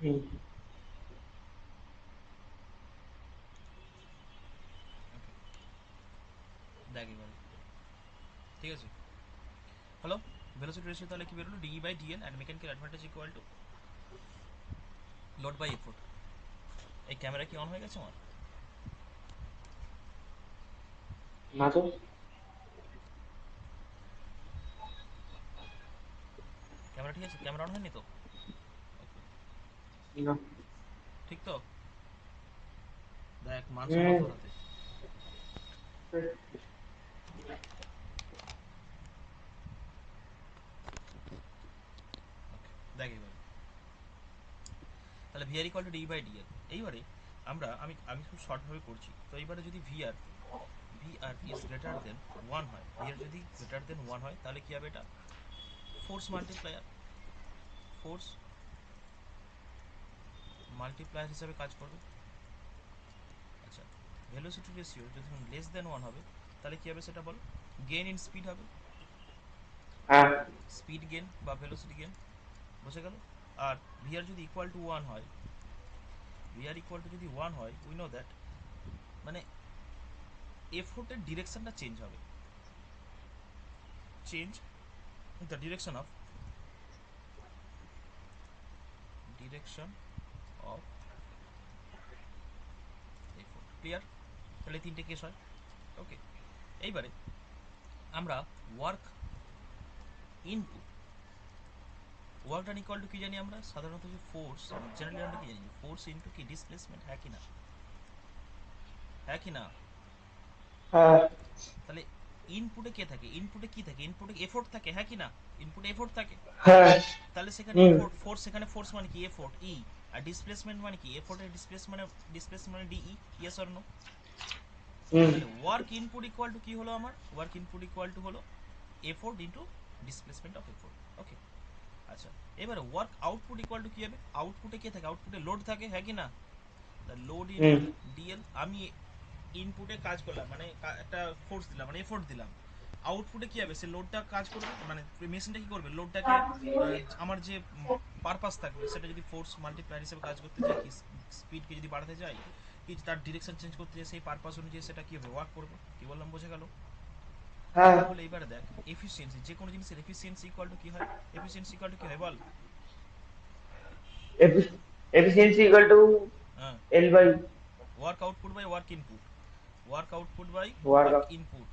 হুম। ওকে, দেখ এবারে, ঠিক আছে। হলো, ভেলোসিটি রেশিও তাহলে কি বেরোলো, DE by DL and mechanical advantage equal to load by effort. এই ক্যামেরা কি অন হয়ে গেছে আমার? না তো। ক্যামেরা ঠিক আছে, ক্যামেরা অন হয়নি তো? ওকে, না। ঠিক তো? দেখ মান সম্মান হুম। তোর হাতে। ওকে, দেখ এবারে, তাহলে VR equal to D by DL. এইবারে আমি আমি খুব শর্টভাবে করছি, তো এইবারে যদি VR is greater than one হয়, ভিআর যদি গ্রেটার দেন ওয়ান হয় তাহলে কি হবে, এটা ফোর্স মাল্টিপ্লায়ার, ফোর্স মাল্টিপ্লায়ার হিসাবে কাজ করবে। আচ্ছা, ভেলোসিটি রেশিও যখন লেস দেন ওয়ান হবে তাহলে কি হবে সেটা বল, গেইন ইন স্পিড হবে, হ্যাঁ। স্পিড গেন বা ভেলোসিটি গেন, বুঝে গেল? আর ভিআর যদি ইকুয়াল টু ওয়ান হয়, ভিআর ইকুয়াল টু যদি ওয়ান হয়, উই নো দ্যাট মানে এফোর্টের ডিরেকশনটা চেঞ্জ হবে, change the direction of effort. Clear? তাহলে তিনটে কেস হয়। ওকে, এইবারে আমরা work input, work done equal to কি জানি আমরা সাধারণত, যে ফোর্স, জেনারেলি আমরা কি জানি, ফোর্স ইনটু কি ডিসপ্লেসমেন্ট, হ্যাঁ কি না, হ্যাঁ কি না? হ্যাঁ। তাহলে ইনপুটে কে থাকে, ইনপুটে কি থাকে, ইনপুটে এফোর্ট থাকে, হ্যাঁ কি না? ইনপুটে এফোর্ট থাকে। হ্যাঁ। তাহলে সেখানে হুম। এফোর্ট, ফোর্স, সেখানে ফোর্স মানে কি এফোর্ট ই, আর ডিসপ্লেসমেন্ট মানে কি, এফোর্টের ডিসপ্লেসমেন্ট মানে ডিই, ইয়েস অর নো? হুম। তাহলে ওয়ার্ক ইনপুট ইকুয়াল টু কি হলো আমার, ওয়ার্ক ইনপুট ইকুয়াল টু হলো effort into displacement of effort. Okay, আচ্ছা, এবারে ওয়ার্ক আউটপুট ইকুয়াল টু কি হবে, আউটপুটে কে থাকে, আউটপুটে লোড থাকে, হ্যাঁ কি না? তা লোড হুম। Into DL. আমি ইনপুটে কাজ করলাম মানে একটা ফোর্স দিলাম মানে এফোর্ট দিলাম, আউটপুটে কি হবে, সে লোডটা কাজ করবে, মানে মেশিনটা কি করবে, লোডটাকে আমার যে পারপাস থাকবে সেটা যদি ফোর্স মাল্টিপ্লায়ার হিসেবে কাজ করতে চাই, কি স্পিডকে যদি বাড়াতে চাই, কি তার ডিরেকশন চেঞ্জ করতে চাই, সেই পারপাস অনুযায়ী সেটা কি হবে, ওয়ার্ক করবে। কি বললাম, বোঝা গেল? হ্যাঁ। তাহলে এবারে দেখ, এফিসিয়েন্সি, যে কোনো জিনিসের এফিসিয়েন্সি ইকুয়াল টু কি হয়, এফিসিয়েন্সি ইকুয়াল টু কি হয় বল? এফিসিয়েন্সি ইকুয়াল টু হ্যাঁ, L by work output by work input, work output by work work input.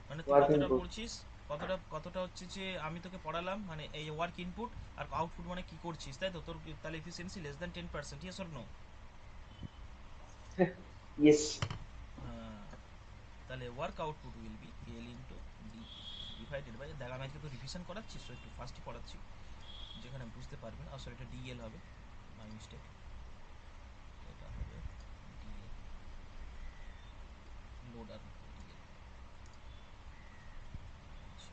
মানে তুই ওয়ার্ক কতটা ইনপুট। পড়ছিস, কতটা কতটা হচ্ছে যে আমি তোকে পড়ালাম, মানে এই ওয়ার্ক ইনপুট আর আউটপুট মানে কি করছিস, তাই তো তোর? তাহলে efficiency less than 10%, yes or no? Yes. হ্যাঁ, তাহলে work output will be L into D divided by, দেখ আমি আজকে তো রিভিশন করাচ্ছিস তো একটু ফাস্টই পড়াচ্ছি, যেখানে বুঝতে পারবেন। আসলে এটা ডিএল হবে, মাই মিস্টেক, এটা হবে ডিএল, লোডার ডিএল। আচ্ছা,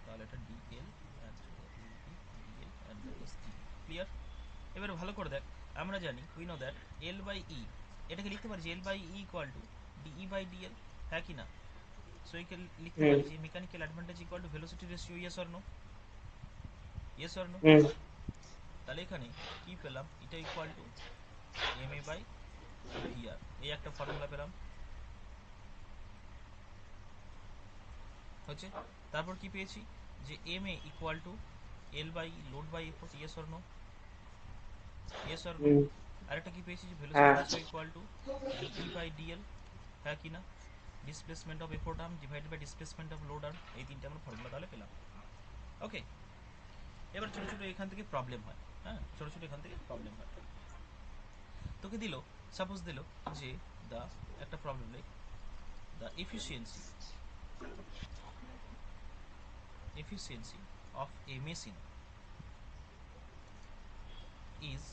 তাহলে এটা DL and will be DL and that is DE. Clear? এবারে ভালো করে দেখ, আমরা জানি we know that L by E, এটাকে লিখতে পারি যে L by E equal to DE by DL, হ্যাঁ কি না? সো একে লিখতে হুম। পারি যে mechanical advantage equal to velocity ratio, yes or no? Yes or no? হুম। তাহলে এখানে কি পেলাম, এটা equal to M A by VR, এই একটা ফর্মুলা পেলাম, হচ্ছে। তারপর কি পেয়েছি, যে M A equal to L by load by effort, yes or no? Yes or no? হুম। আরেকটা কি পেয়েছি, যে ভেলোসিটি হ্যাঁ। Ratio equal to DE by DL, হ্যাঁ কি না? Displacement of effort arm divided by displacement of load arm, এই তিনটে আমরা ফর্মুলা তাহলে পেলাম। ওকে, এবার ছোটো ছোটো এখান থেকে প্রবলেম হয়, হ্যাঁ ছোটো ছোটো এখান থেকে প্রবলেম হয়। তোকে দিল, সাপোজ দিল যে দ্য, একটা problem like the efficiency of a machine is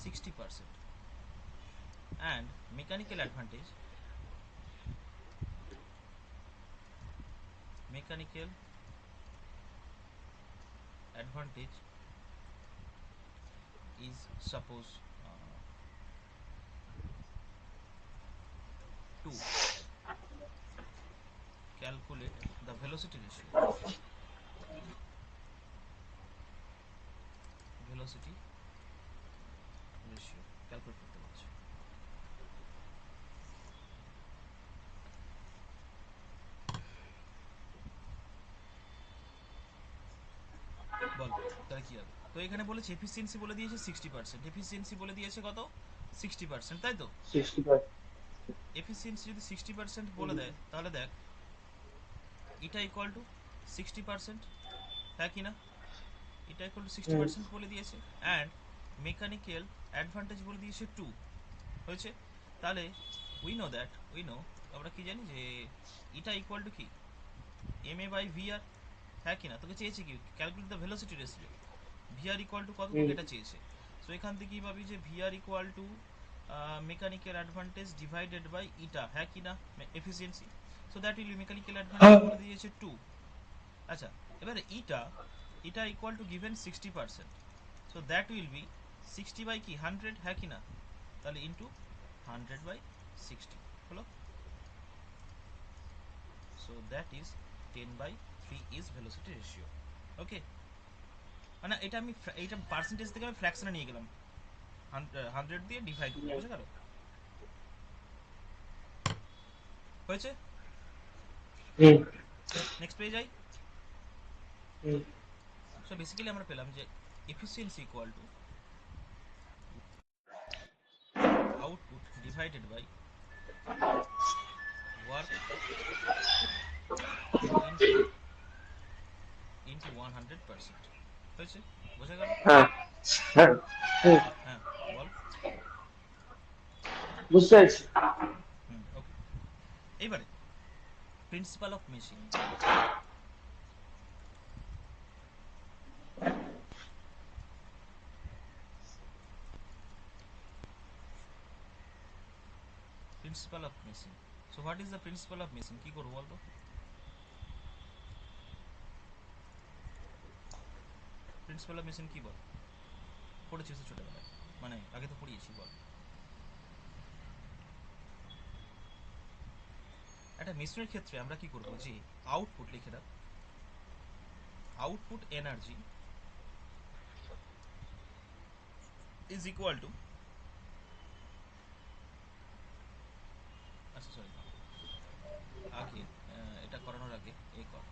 60% and mechanical advantage is suppose to calculate the velocity calculate করতে বলছে। বল তাহলে কি হবে? তো এখানে বলেছে এফিসিয়েন্সি বলে দিয়েছে 60%, এফিসিয়েন্সি বলে দিয়েছে কত 60%, তাই তো? 60%। এফিসিয়েন্সি যদি 60% বলে দেয় তাহলে দেখ এটা ইকুয়াল টু 60%, হ্যাঁ কি না? এটা ইকুয়াল টু 60% বলে দিয়েছে, অ্যান্ড মেকানিক্যাল অ্যাডভান্টেজ বলে দিয়েছে 2, হয়েছে? তাহলে উই নো আমরা কি জানি যে এটা ইকুয়াল টু কি M A by V R, হ্যাঁ কি না? তোকে চেয়েছে কি calculate the velocity ratio, V R equal to কত তোকে এটা চেয়েছে। সো এখান থেকে কি ভাবি যে V R equal to mechanical advantage divided by eta, হ্যাঁ কি না, efficiency. So that will be mechanical advantage বলে দিয়েছে 2। আচ্ছা, এবারে eta equal to given 60%, so that will be 60 by কি 100, হ্যাঁ কি না? তাহলে ইন্টু 100 বাই 60 হলো। So that is 10/3 is velocity ratio. Okay, মানে এটা আমি এটা পার্সেন্টেজ থেকে আমি ফ্র্যাকশনে নিয়ে গেলাম, 100 দিয়ে ডিভাইড করে, বুঝে গেল? হয়েছে? নেক্সট পেয়ে যাই। সো বেসিক্যালি আমরা পেলাম যে efficiency equal to output divided by work into 100%, হয়েছে? বোঝা গেল? হ্যাঁ হ্যাঁ হ্যাঁ, বল। বুঝতে পারছি। ওকে, এইবারে principle of machine. Principal of machine, so what is the principal of machine, কি করবো বলতো? প্রিন্সিপাল অফ মেশিন কি বল, পড়েছিস তো ছোটবেলায়, মানে আগে তো পড়িয়েছি, বল। একটা মেশিনের ক্ষেত্রে আমরা কি করব, যে আউটপুট লিখে দাও, output energy is equal to, আচ্ছা সরি আগে এটা করানোর আগে এই কর,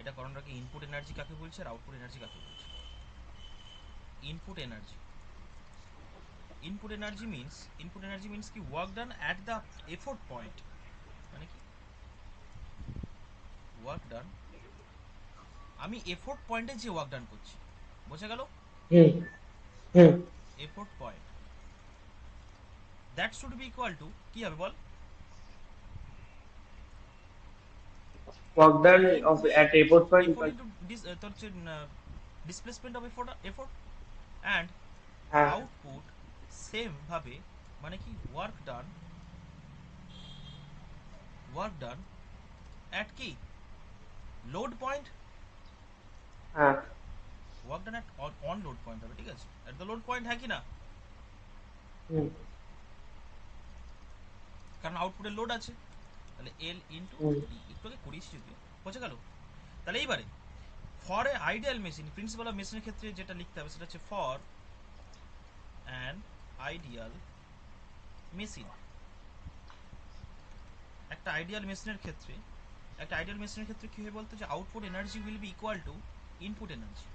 এটা করানোর আগে ইনপুট এনার্জি কাকে বলছে আর আউটপুট এনার্জি কাকে বলছে? Input energy, input energy means কি work done at the effort point, মানে কি ওয়ার্ক ডান, আমি এফোর্ট পয়েন্টে যে ওয়ার্ক ডান করছি, বোঝা গেল? Effort point, that should be equal to কি হবে বল, work done of input at effort point effort equal. Into তোর হচ্ছে ডিসপ্লেসমেন্ট অফ এফোর্ট অ্যান্ড হ্যাঁ আউটপুট সেম ভাবে, মানে কি ওয়ার্ক ডান অ্যাট কি লোড পয়েন্ট, হ্যাঁ work done at on load point হবে, ঠিক আছে, অ্যাট দ্য লোড পয়েন্ট, হ্যাঁ কি না? কারণ আউটপুটে লোড আছে, তাহলে এল ইন্টু ডি, একটু আগে করিয়েছি যদিও, বোঝা গেল? তাহলে এইবারে for a ideal machine, principal of মেশিনের ক্ষেত্রে যেটা লিখতে হবে সেটা হচ্ছে ফর অ্যান আইডিয়াল মেশিন, একটা আইডিয়াল মেশিনের ক্ষেত্রে, কি হয় বলতো, যে output energy will be equal two input energy,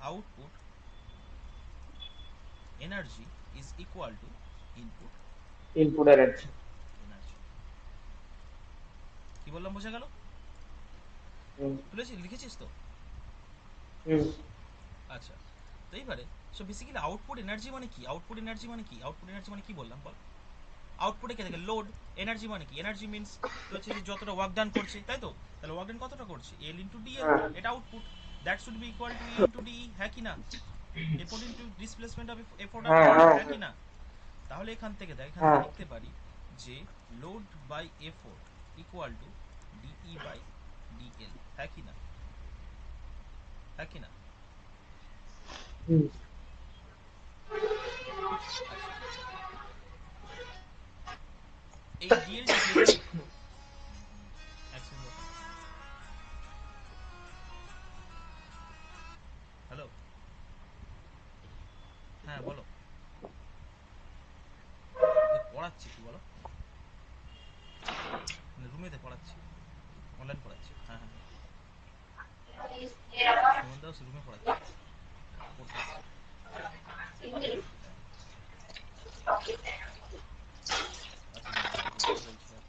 output energy is equal to input input energy. Energy. কি বললাম, বোঝা গেল? তুলেছিস, লিখেছিস তো? আচ্ছা, তো এইবারে সো বেসিক্যালি আউটপুট এনার্জি মানে কি, আউটপুট এনার্জি মানে কি বললাম বল? আউটপুটে কে থাকে লোড, এনার্জি মানে কি, এনার্জি মিন্স তো হচ্ছে যে যতটা ওয়ার্ক ডান করছে, তাই তো? তাহলে ওয়ার্ক ডান কতটা করছে, এল ইন্টু ডিএল, এটা output, that should be equal to E into D, হ্যাঁ কি না? Effort into displacement of effort আর হ্যাঁ ওয়ার্ক, হ্যাঁ হ্যাঁ কি না? তাহলে এখান থেকে দেখ, এখান থেকে হ্যাঁ লিখতে পারি যে load by effort equal to DE by DL, হ্যাঁ কি না? হ্যাঁ কি না? আচ্ছা, এই ডিএলটা কি এখানে, এক সেকেন্ড, হ্যালো, হ্যাঁ বলো, পড়াচ্ছি কি বলো, রুমেতে পড়াচ্ছি, অনলাইন পড়াচ্ছি। হ্যাঁ হ্যাঁ, সুমন দাস রুমে পড়াচ্ছি, পড়তে এসছে। আচ্ছা যাই হোক, কি বলছিলাম,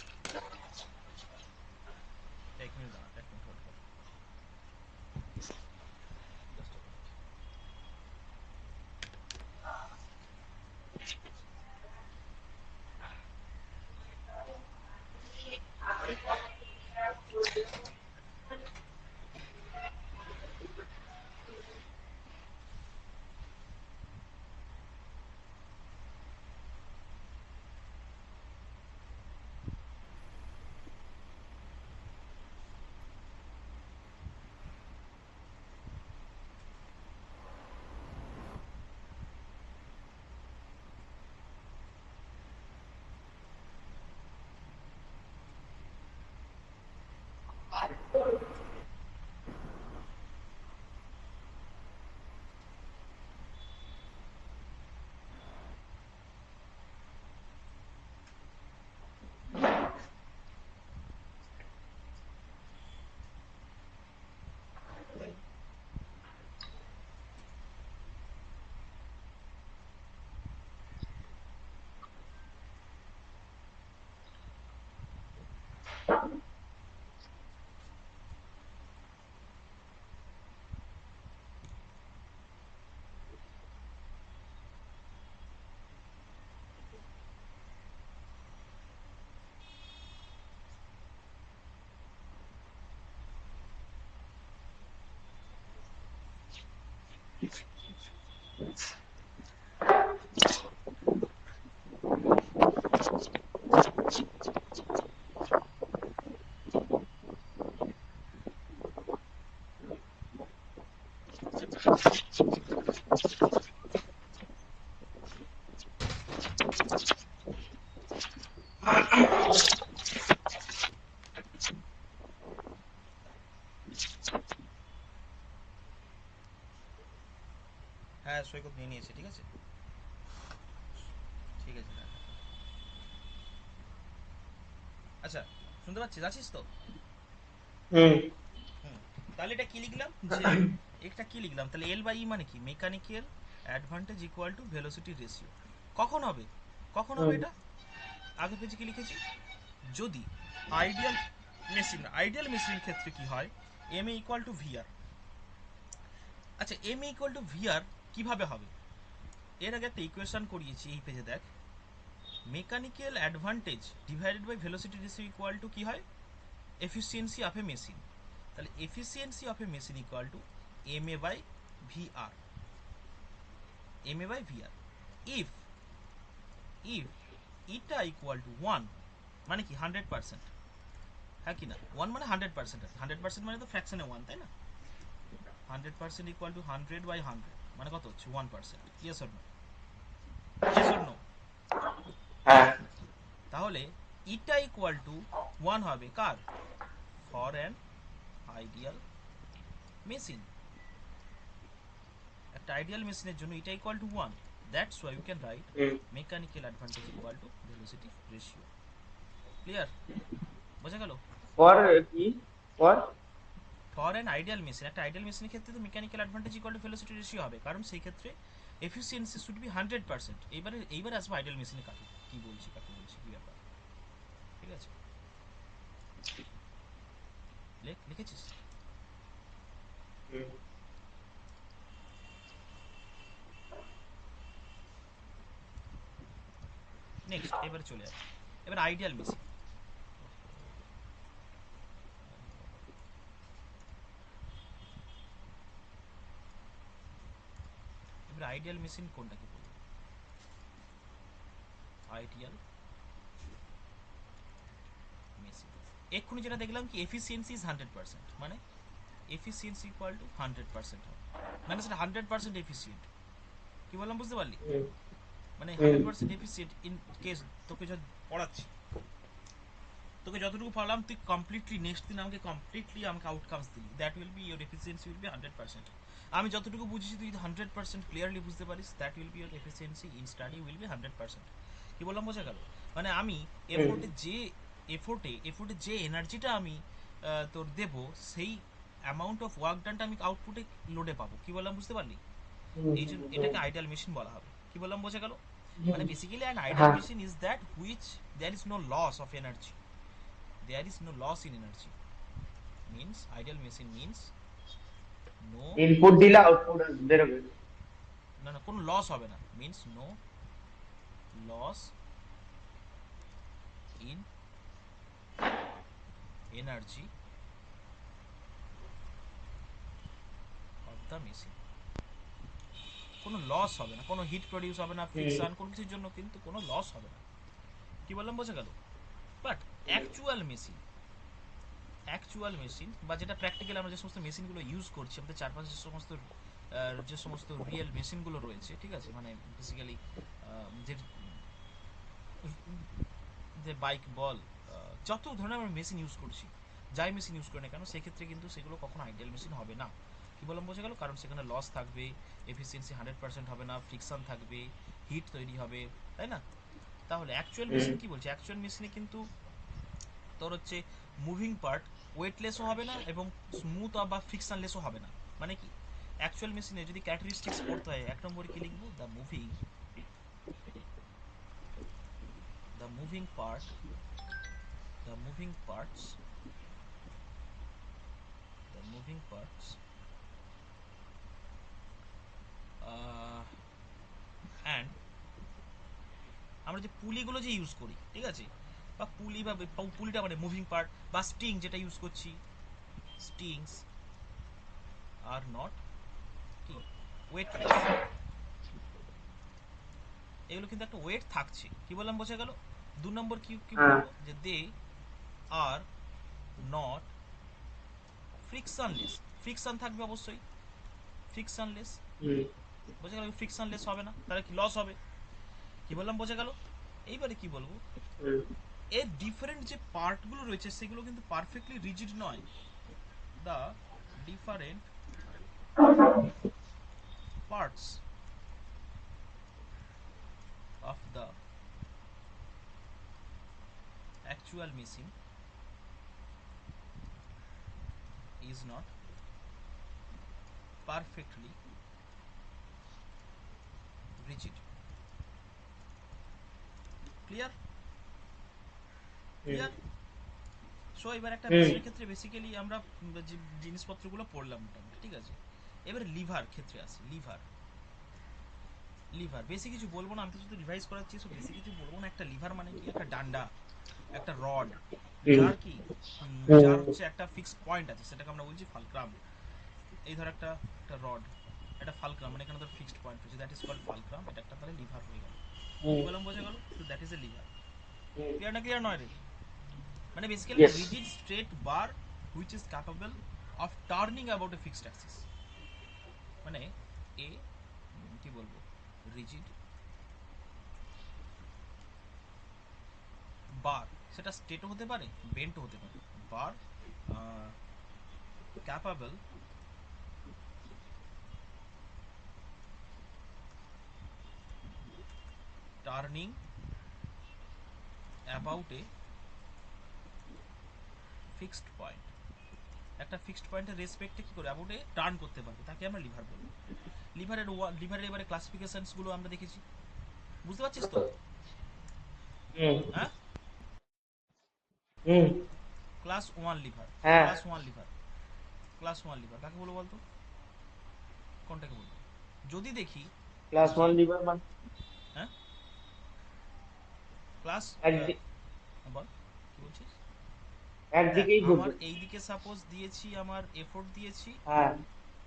এক মিনিট দাঁড়া, এক মিনিট হোল্ড কর, জাস্ট এক মিনিট। হ্যাঁ সৈকত নিয়ে নিয়েছে, ঠিক আছে, ঠিক আছে, হ্যাঁ হ্যাঁ। আচ্ছা, শুনতে পাচ্ছিস, আছিস তো? হুম হুম, তাহলে এটা কি লিখলাম যে, এটা কি লিখলাম তাহলে, এল বাই ই মানে কি, mechanical advantage equal to velocity ratio. কখন হবে, কখন হবে হুম এটা? আগের পেজে কি লিখেছি, যদি আইডিয়াল মেশিন, আইডিয়াল মেশিনের ক্ষেত্রে কি হয়, M A equal to VR. আচ্ছা, M A equal to VR কিভাবে হবে? এর আগে একটা ইকুয়েশন করিয়েছি, এই পেজে দেখ, mechanical advantage divided by velocity ratio equal to কি হয়, এফিসিয়েন্সি অফ এ মেশিন। তাহলে efficiency of a machine equal to M A by V R, M A by V R. If if eta equal to one, মানে কি 100%, হ্যাঁ কি না, one মানে 100%, 100% মানে তো ফ্র্যাকশনে ওয়ান, তাই না? 100% ইকুয়াল টু 100/100 মানে কত হচ্ছে, 1%। Yes or no, yes or no? হ্যাঁ তাহলে ইটা ইকুয়াল টু ওয়ান হবে কার, ফর অ্যান আইডিয়াল মেশিন। একটা আইডিয়াল মেশিনের জন্য এটা equal to one, that's why you can write hmm mechanical advantage equal to velocity ratio. Clear? বোঝা গেল? ফর কি for for an ideal machine, একটা আইডিয়াল মেশিনের ক্ষেত্রে তো mechanical advantage equal to velocity ratio হবে, কারণ সেই ক্ষেত্রে এফিসিয়েন্সি শুড বি 100%। এইবারে আসবো আইডিয়াল মেশিনে কাকে কি বলছি, কাকে বলছি, কি ব্যাপার, ঠিক আছে? লিখেছিস? হুম নেক্সট, এবারে চলে আয়, এবার আইডিয়াল মেশিন। এবার আইডিয়াল মেশিন কোনটাকে বলবো, আইডিয়াল মেশিন, এক্ষুনি যেটা দেখলাম কি, এফিসিয়েন্সি ইজ 100%, মানে এফিসিয়েন্সি ইকুয়াল টু 100% হবে, মানে সেটা 100% এফিসিয়েন্ট। কি বললাম, বুঝতে পারলি? হুম মানে হুম 100% এফিসিয়েন্ট ইন কেস তোকে যখন পড়াচ্ছি, তোকে যতটুকু পড়ালাম তুই কমপ্লিটলি নেক্সট দিন আমাকে কমপ্লিটলি আমাকে আউটকামস দিলি, that will B your efficiency will be 100%। আমি যতটুকু বুঝেছি তুই 100% ক্লিয়ারলি বুঝতে পারিস, that will B your efficiency in study will be 100%। কি বললাম বোঝা গেল? মানে আমি হুম এফোর্টে যে এনার্জিটা আমি তোর দেব, সেই অ্যামাউন্ট অফ ওয়ার্ক ডানটা আমি আউটপুটে লোডে পাবো। কি বললাম বুঝতে পারলি? হুম এই জন্য হুম এটাকে আইডিয়াল মেশিন বলা হবে। কি বললাম বোঝা গেল? হুম, মানে বেসিক্যালি অ্যান আইডিয়াল হ্যাঁ machine is that which there is no loss of energy, there is no loss in energy. Means ideal machine means no, input দিলে আউটপুট বেরোবে। না না কোনো লস হবে না, means no loss in energy of the machine. কোনো loss হবে না, কোনো হিট প্রডিউস হবে না, হুম ফ্রিকশন কোনো কিছুর জন্য কিন্তু কোনো লস হবে না। কি বললাম বোঝা গেল? বাট অ্যাকচুয়াল মেশিন বা যেটা প্র্যাকটিক্যাল আমরা যে সমস্ত মেশিনগুলো ইউজ করছি, আমাদের চারপাশে যে সমস্ত রিয়েল মেশিনগুলো রয়েছে, ঠিক আছে, মানে বেসিক্যালি যে যে বাইক বল, যত ধরনের আমরা মেশিন ইউজ করছি, যাই মেশিন ইউজ করি না কেন, সেক্ষেত্রে কিন্তু সেগুলো কখনো আইডিয়াল মেশিন হবে না। কি বললাম বোঝা গেল? কারণ সেখানে লস থাকবে, এফিসিয়েন্সি 100% হবে না, ফ্রিকশন থাকবে, হিট তৈরি হবে, তাই না? তাহলে অ্যাকচুয়াল হুম মেশিন কি বলছে? অ্যাকচুয়াল মেশিনে কিন্তু তোর হচ্ছে মুভিং পার্ট ওয়েটলেসও হবে না এবং স্মুথ বা ফ্রিকশনলেসও হবে না। মানে কি, অ্যাকচুয়াল মেশিনে যদি ক্যারেক্টারিস্টিক্স পড়তে হয়, এক নম্বরে কি লিখবো? The moving part the moving parts the moving parts and আমরা যে পুলিগুলো যে ইউজ করি, ঠিক আছে, বা পুলিটা মানে মুভিং পার্ট, বা স্টিং যেটা ইউজ করছি, স্টিংস আর নট কি ওয়েটলেস। এগুলো কিন্তু একটা ওয়েট থাকছে। কি বললাম বোঝা গেল? 2 নম্বর কি হ্যাঁ বলবো? যে দে আর নট ফ্রিকশনলেস। ফ্রিকশন থাকবে অবশ্যই, ফ্রিকশনলেস। হুম বোঝা গেল? ফ্রিকশনলেস হবে না, তাহলে কি লস হবে? কি বললাম বোঝা গেল? এইবারে কি বলবো? হুম এর ডিফারেন্ট যে পার্টগুলো রয়েছে সেগুলো কিন্তু পারফেক্টলি রিজিড নয়। The different parts of the actual machine is not perfectly rigid. Clear? Hmm clear? So এবার একটা হুম মেশিনের ক্ষেত্রে বেসিক্যালি আমরা যে জিনিসপত্রগুলো পড়লাম মোটামুটি, ঠিক আছে। এবারে লিভার ক্ষেত্রে আসি। লিভার বেশি কিছু বলবো না, আমি তো শুধু রিভাইজ করাচ্ছি, সো বেশি কিছু বলবো না। একটা লিভার মানে কি? একটা ডান্ডা, একটা রড, হুম যার কি হুম যার হচ্ছে একটা ফিক্সড পয়েন্ট আছে, সেটাকে আমরা বলছি ফালক্রাম। এই ধর একটা একটা রড, একটা ফালক্রাম, মানে এখানে ধর ফিক্সড পয়েন্ট হচ্ছে, দ্যাট ইজ কল্ড ফালক্রাম। এটা একটা তাহলে লিভার হয়ে গেল। কি হুম বললাম বোঝা গেল? তো that is a liver. Hmm clear না ক্লিয়ার নয় রে? মানে বেসিক্যালি একটা yes rigid straight bar which is capable of turning about a fixed Axis. মানে এ কি বলবো, রিজিড বার, সেটা স্ট্রেটও হতে পারে, বেন্টও হতে পারে। Bar capable turning about a fixed point. একটা ফিক্সড পয়েন্টের রেসপেক্টে কি করে অ্যাবাউট এ টার্ন করতে পারবে, তাকে আমরা লিভার বলবো। লিভারের এবারে ক্লাসিফিকেশনস গুলো আমরা দেখেছি, বুঝতে পারছিস তো? হুম হ্যাঁ, হুম ক্লাস ওয়ান লিভার। হ্যাঁ class one liver class one liver কাকে বলবো বলতো? কোনটাকে বলবো? যদি দেখি ক্লাস যে, ওয়ান লিভার মানে হ্যাঁ, ক্লাস, একদিক বল কি বলছিস? দেখ, একদিকেই আমার ঘুরবে। এই দিকে সাপোজ দিয়েছি, আমার এফোর্ট দিয়েছি, হ্যাঁ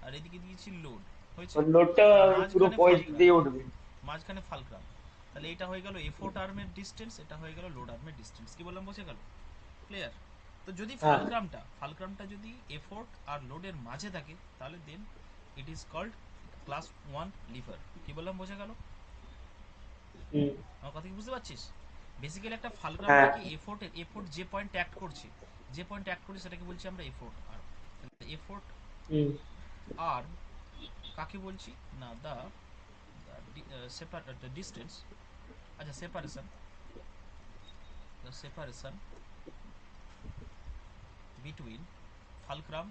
আর এদিকে দিয়েছি লোড, হয়েছে। ওর লোডটা আর পুরো মাঝখানে পয়েন্ট ফালক্রাম, দিয়ে উঠবে। তাহলে এটা হয়ে গেল এফোর্ট আর্মের ডিস্টেন্স, এটা হয়ে গেল লোড আর্মের ডিস্টেন্স। কি বললাম বোঝা গেল? ক্লিয়ার? তো যদি হ্যাঁ ফালক্রামটা যদি এফোর্ট আর লোডের মাঝে থাকে, তাহলে then it is called class one lever. কি বললাম বোঝা গেল? হুম আমার কথা কি বুঝতে পারছিস? বেসিক্যালি একটা হ্যাঁ ফালক্রামটাকে এফোর্ট যে পয়েন্ট অ্যাক্ট করছে সেটাকে বলছি আমরা এফোর্ট আর্ম। এফোর্ট হুম আর্ম কাকে বলছি না, দ্য দ্য ডিস্টেন্স, আচ্ছা separation, the separation between fulcrum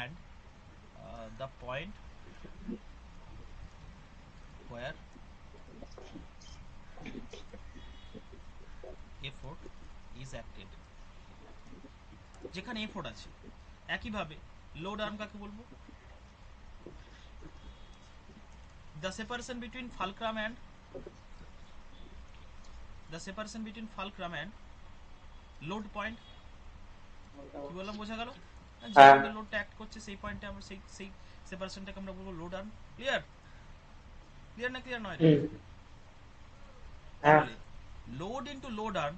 and the point where effort is acted, যেখানে এফোর্ট আছে। একইভাবে লোড আর্ম কাকে বলবো, the separation between fulcrum and load point, কি বললাম বোঝা গেল? যে হ্যাঁ পয়েন্টে লোডটা অ্যাক্ট করছে সেই পয়েন্টে আমরা সেই সেপারেশনটাকে আমরা বলবো লোড আর্ম। ক্লিয়ার? ক্লিয়ার না ক্লিয়ার নয় এটা? হুম হ্যাঁ তাহলে load into load arm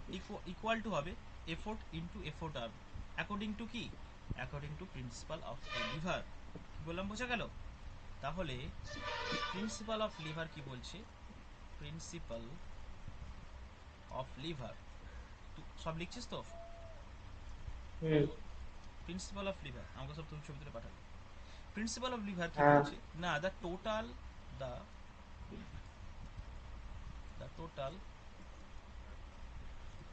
equal to হবে effort into effort arm, according to কি, according to principle of lever. কি বললাম বোঝা গেল? তাহলে প্রিন্সিপাল অফ লিভার কি বলছে, প্রিন্সিপাল অফ লিভার, সব লিখছিস তো? হুম প্রিন্সিপাল অফ লিভার আমাকে সব তুমি ছবি তুলে পাঠাবে। প্রিন্সিপাল অফ লিভার কি হ্যাঁ বলছে না, the total the total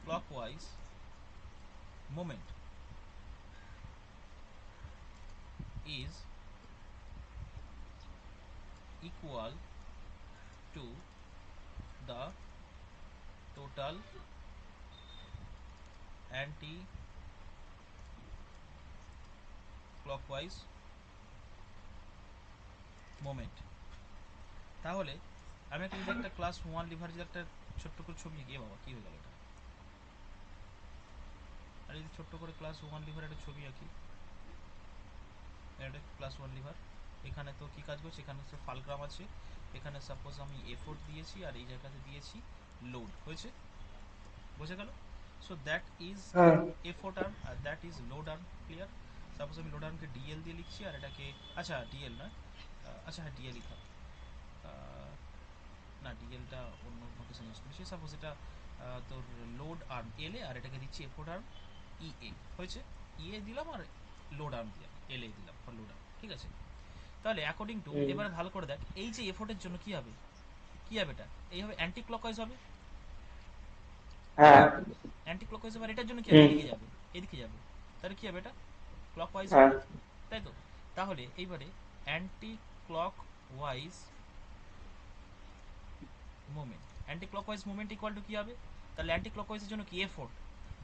clockwise moment is equal to the total anti clockwise moment। তাহলে আমি একটা যদি একটা ক্লাস 1 লিভার যদি একটা ছোট্ট করে ছবি এঁকে, বাবা কি হয়ে গেল এটা, আর যদি ছোট্ট করে ক্লাস 1 লিভার একটা ছবি আঁকি, এটা ক্লাস 1 লিভার, এখানে তো কি কাজ করছে, এখানে তো ফালক্রাম আছে, এখানে সাপোজ আমি এফোর্ট দিয়েছি আর এই জায়গাতে দিয়েছি লোড, হয়েছে? বোঝা গেল? সো দ্যাট ইজ হ্যাঁ এফোর্ট আর্ম আর that is load arm. Clear? Suppose আমি লোড আর্মকে ডিএল দিয়ে লিখছি আর এটাকে, আচ্ছা ডিএল নয়, আচ্ছা হ্যাঁ ডিএলই থাক, না ডিএলটা অন্য নোটেশন ইউজ করেছি। সাপোজ এটা তোর লোড আর্ম এল এ, আর এটাকে দিচ্ছি এফোর্ট আর্ম ই এ, হয়েছে? ই এ দিলাম আর লোড আর্ম দিলাম এল এ দিলাম ফর লোড আর্ম, ঠিক আছে? তাহলে অ্যাকর্ডিং টু, হুম এবারে ভালো করে দেখ, এই যে এফোর্টের জন্য কি হবে, কি হবে এটা, এই হবে অ্যান্টি ক্লকওয়াইজ হবে, হ্যাঁ অ্যান্টি ক্লকওয়াইজ হবে, আর এটার জন্য কি হবে, হুম এদিকে যাবে, এদিকে যাবে, তাহলে কি হবে, এটা ক্লকওয়াইজ হ্যাঁ হবে, তাই তো? তাহলে এইবারে anti clockwise movement, anti clockwise movement equal to কি হবে, তাহলে অ্যান্টি ক্লকওয়াইজের জন্য কি এফোর্ট,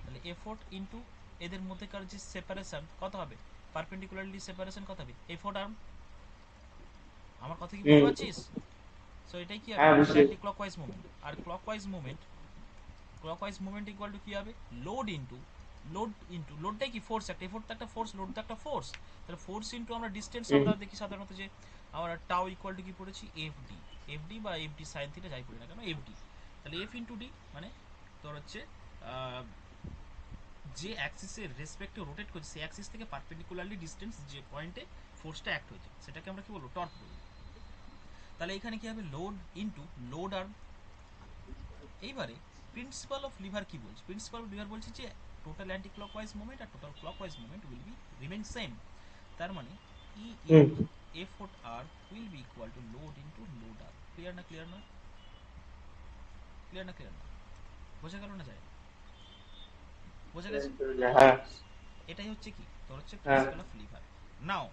তাহলে এফোর্ট ইনটু এদের মধ্যেকার যে সেপারেশন কত হবে, পারপেন্ডিকুলারলি সেপারেশন কত হবে, এফোর্ট আর্ম। আমার কথা কি বুঝতে হুম পারছিস? সো এটাই কি হবে, হ্যাঁ এটা বুঝছি অ্যান্টি ক্লকওয়াইজ মুভমেন্ট। আর ক্লকওয়াইজ মুভমেন্ট ইকুয়াল টু কি হবে, লোড ইনটু লোডটাই কি ফোর্স, একটা এফোর্ট তো একটা ফোর্স, লোড তো একটা ফোর্স, তাহলে ফোর্স ইনটু আমরা ডিস্টেন্স, হুম আমরা দেখি সাধারণত যে আমরা টাও ইকুয়াল টু কি পড়েছি, এফডি বা এফডি সাইন থিটা যাই পড়ি না কেন, এফডি, তাহলে এফ ইনটু ডি মানে তোর হচ্ছে যে অ্যাক্সিসের রেসপেক্টে রোটেট করছে সেই অ্যাক্সিস থেকে পারপেন্ডিকুলারলি ডিস্টেন্স যে পয়েন্টে ফোর্সটা অ্যাক্ট হয়েছে সেটাকে আমরা কি বলবো, টর্ক বলবো। তাহলে এখানে কি হবে, লোড ইনটু লোড আর্ম। এইবারে প্রিন্সিপাল অফ লিভার কি বলছে, প্রিন্সিপাল অফ লিভার বলছে যে টোটাল অ্যান্টি ক্লকওয়াইজ মুভমেন্ট আর total clockwise movement will be remain same. তার মানে ই হুম into effort arm will be equal to load into load arm. Clear না ক্লিয়ার না, ক্লিয়ার না ক্লিয়ার না, বোঝা গেল না যায়, বোঝা গেছে? হ্যাঁ এটাই হচ্ছে কি তোর হচ্ছে হ্যাঁ principal of liver. Now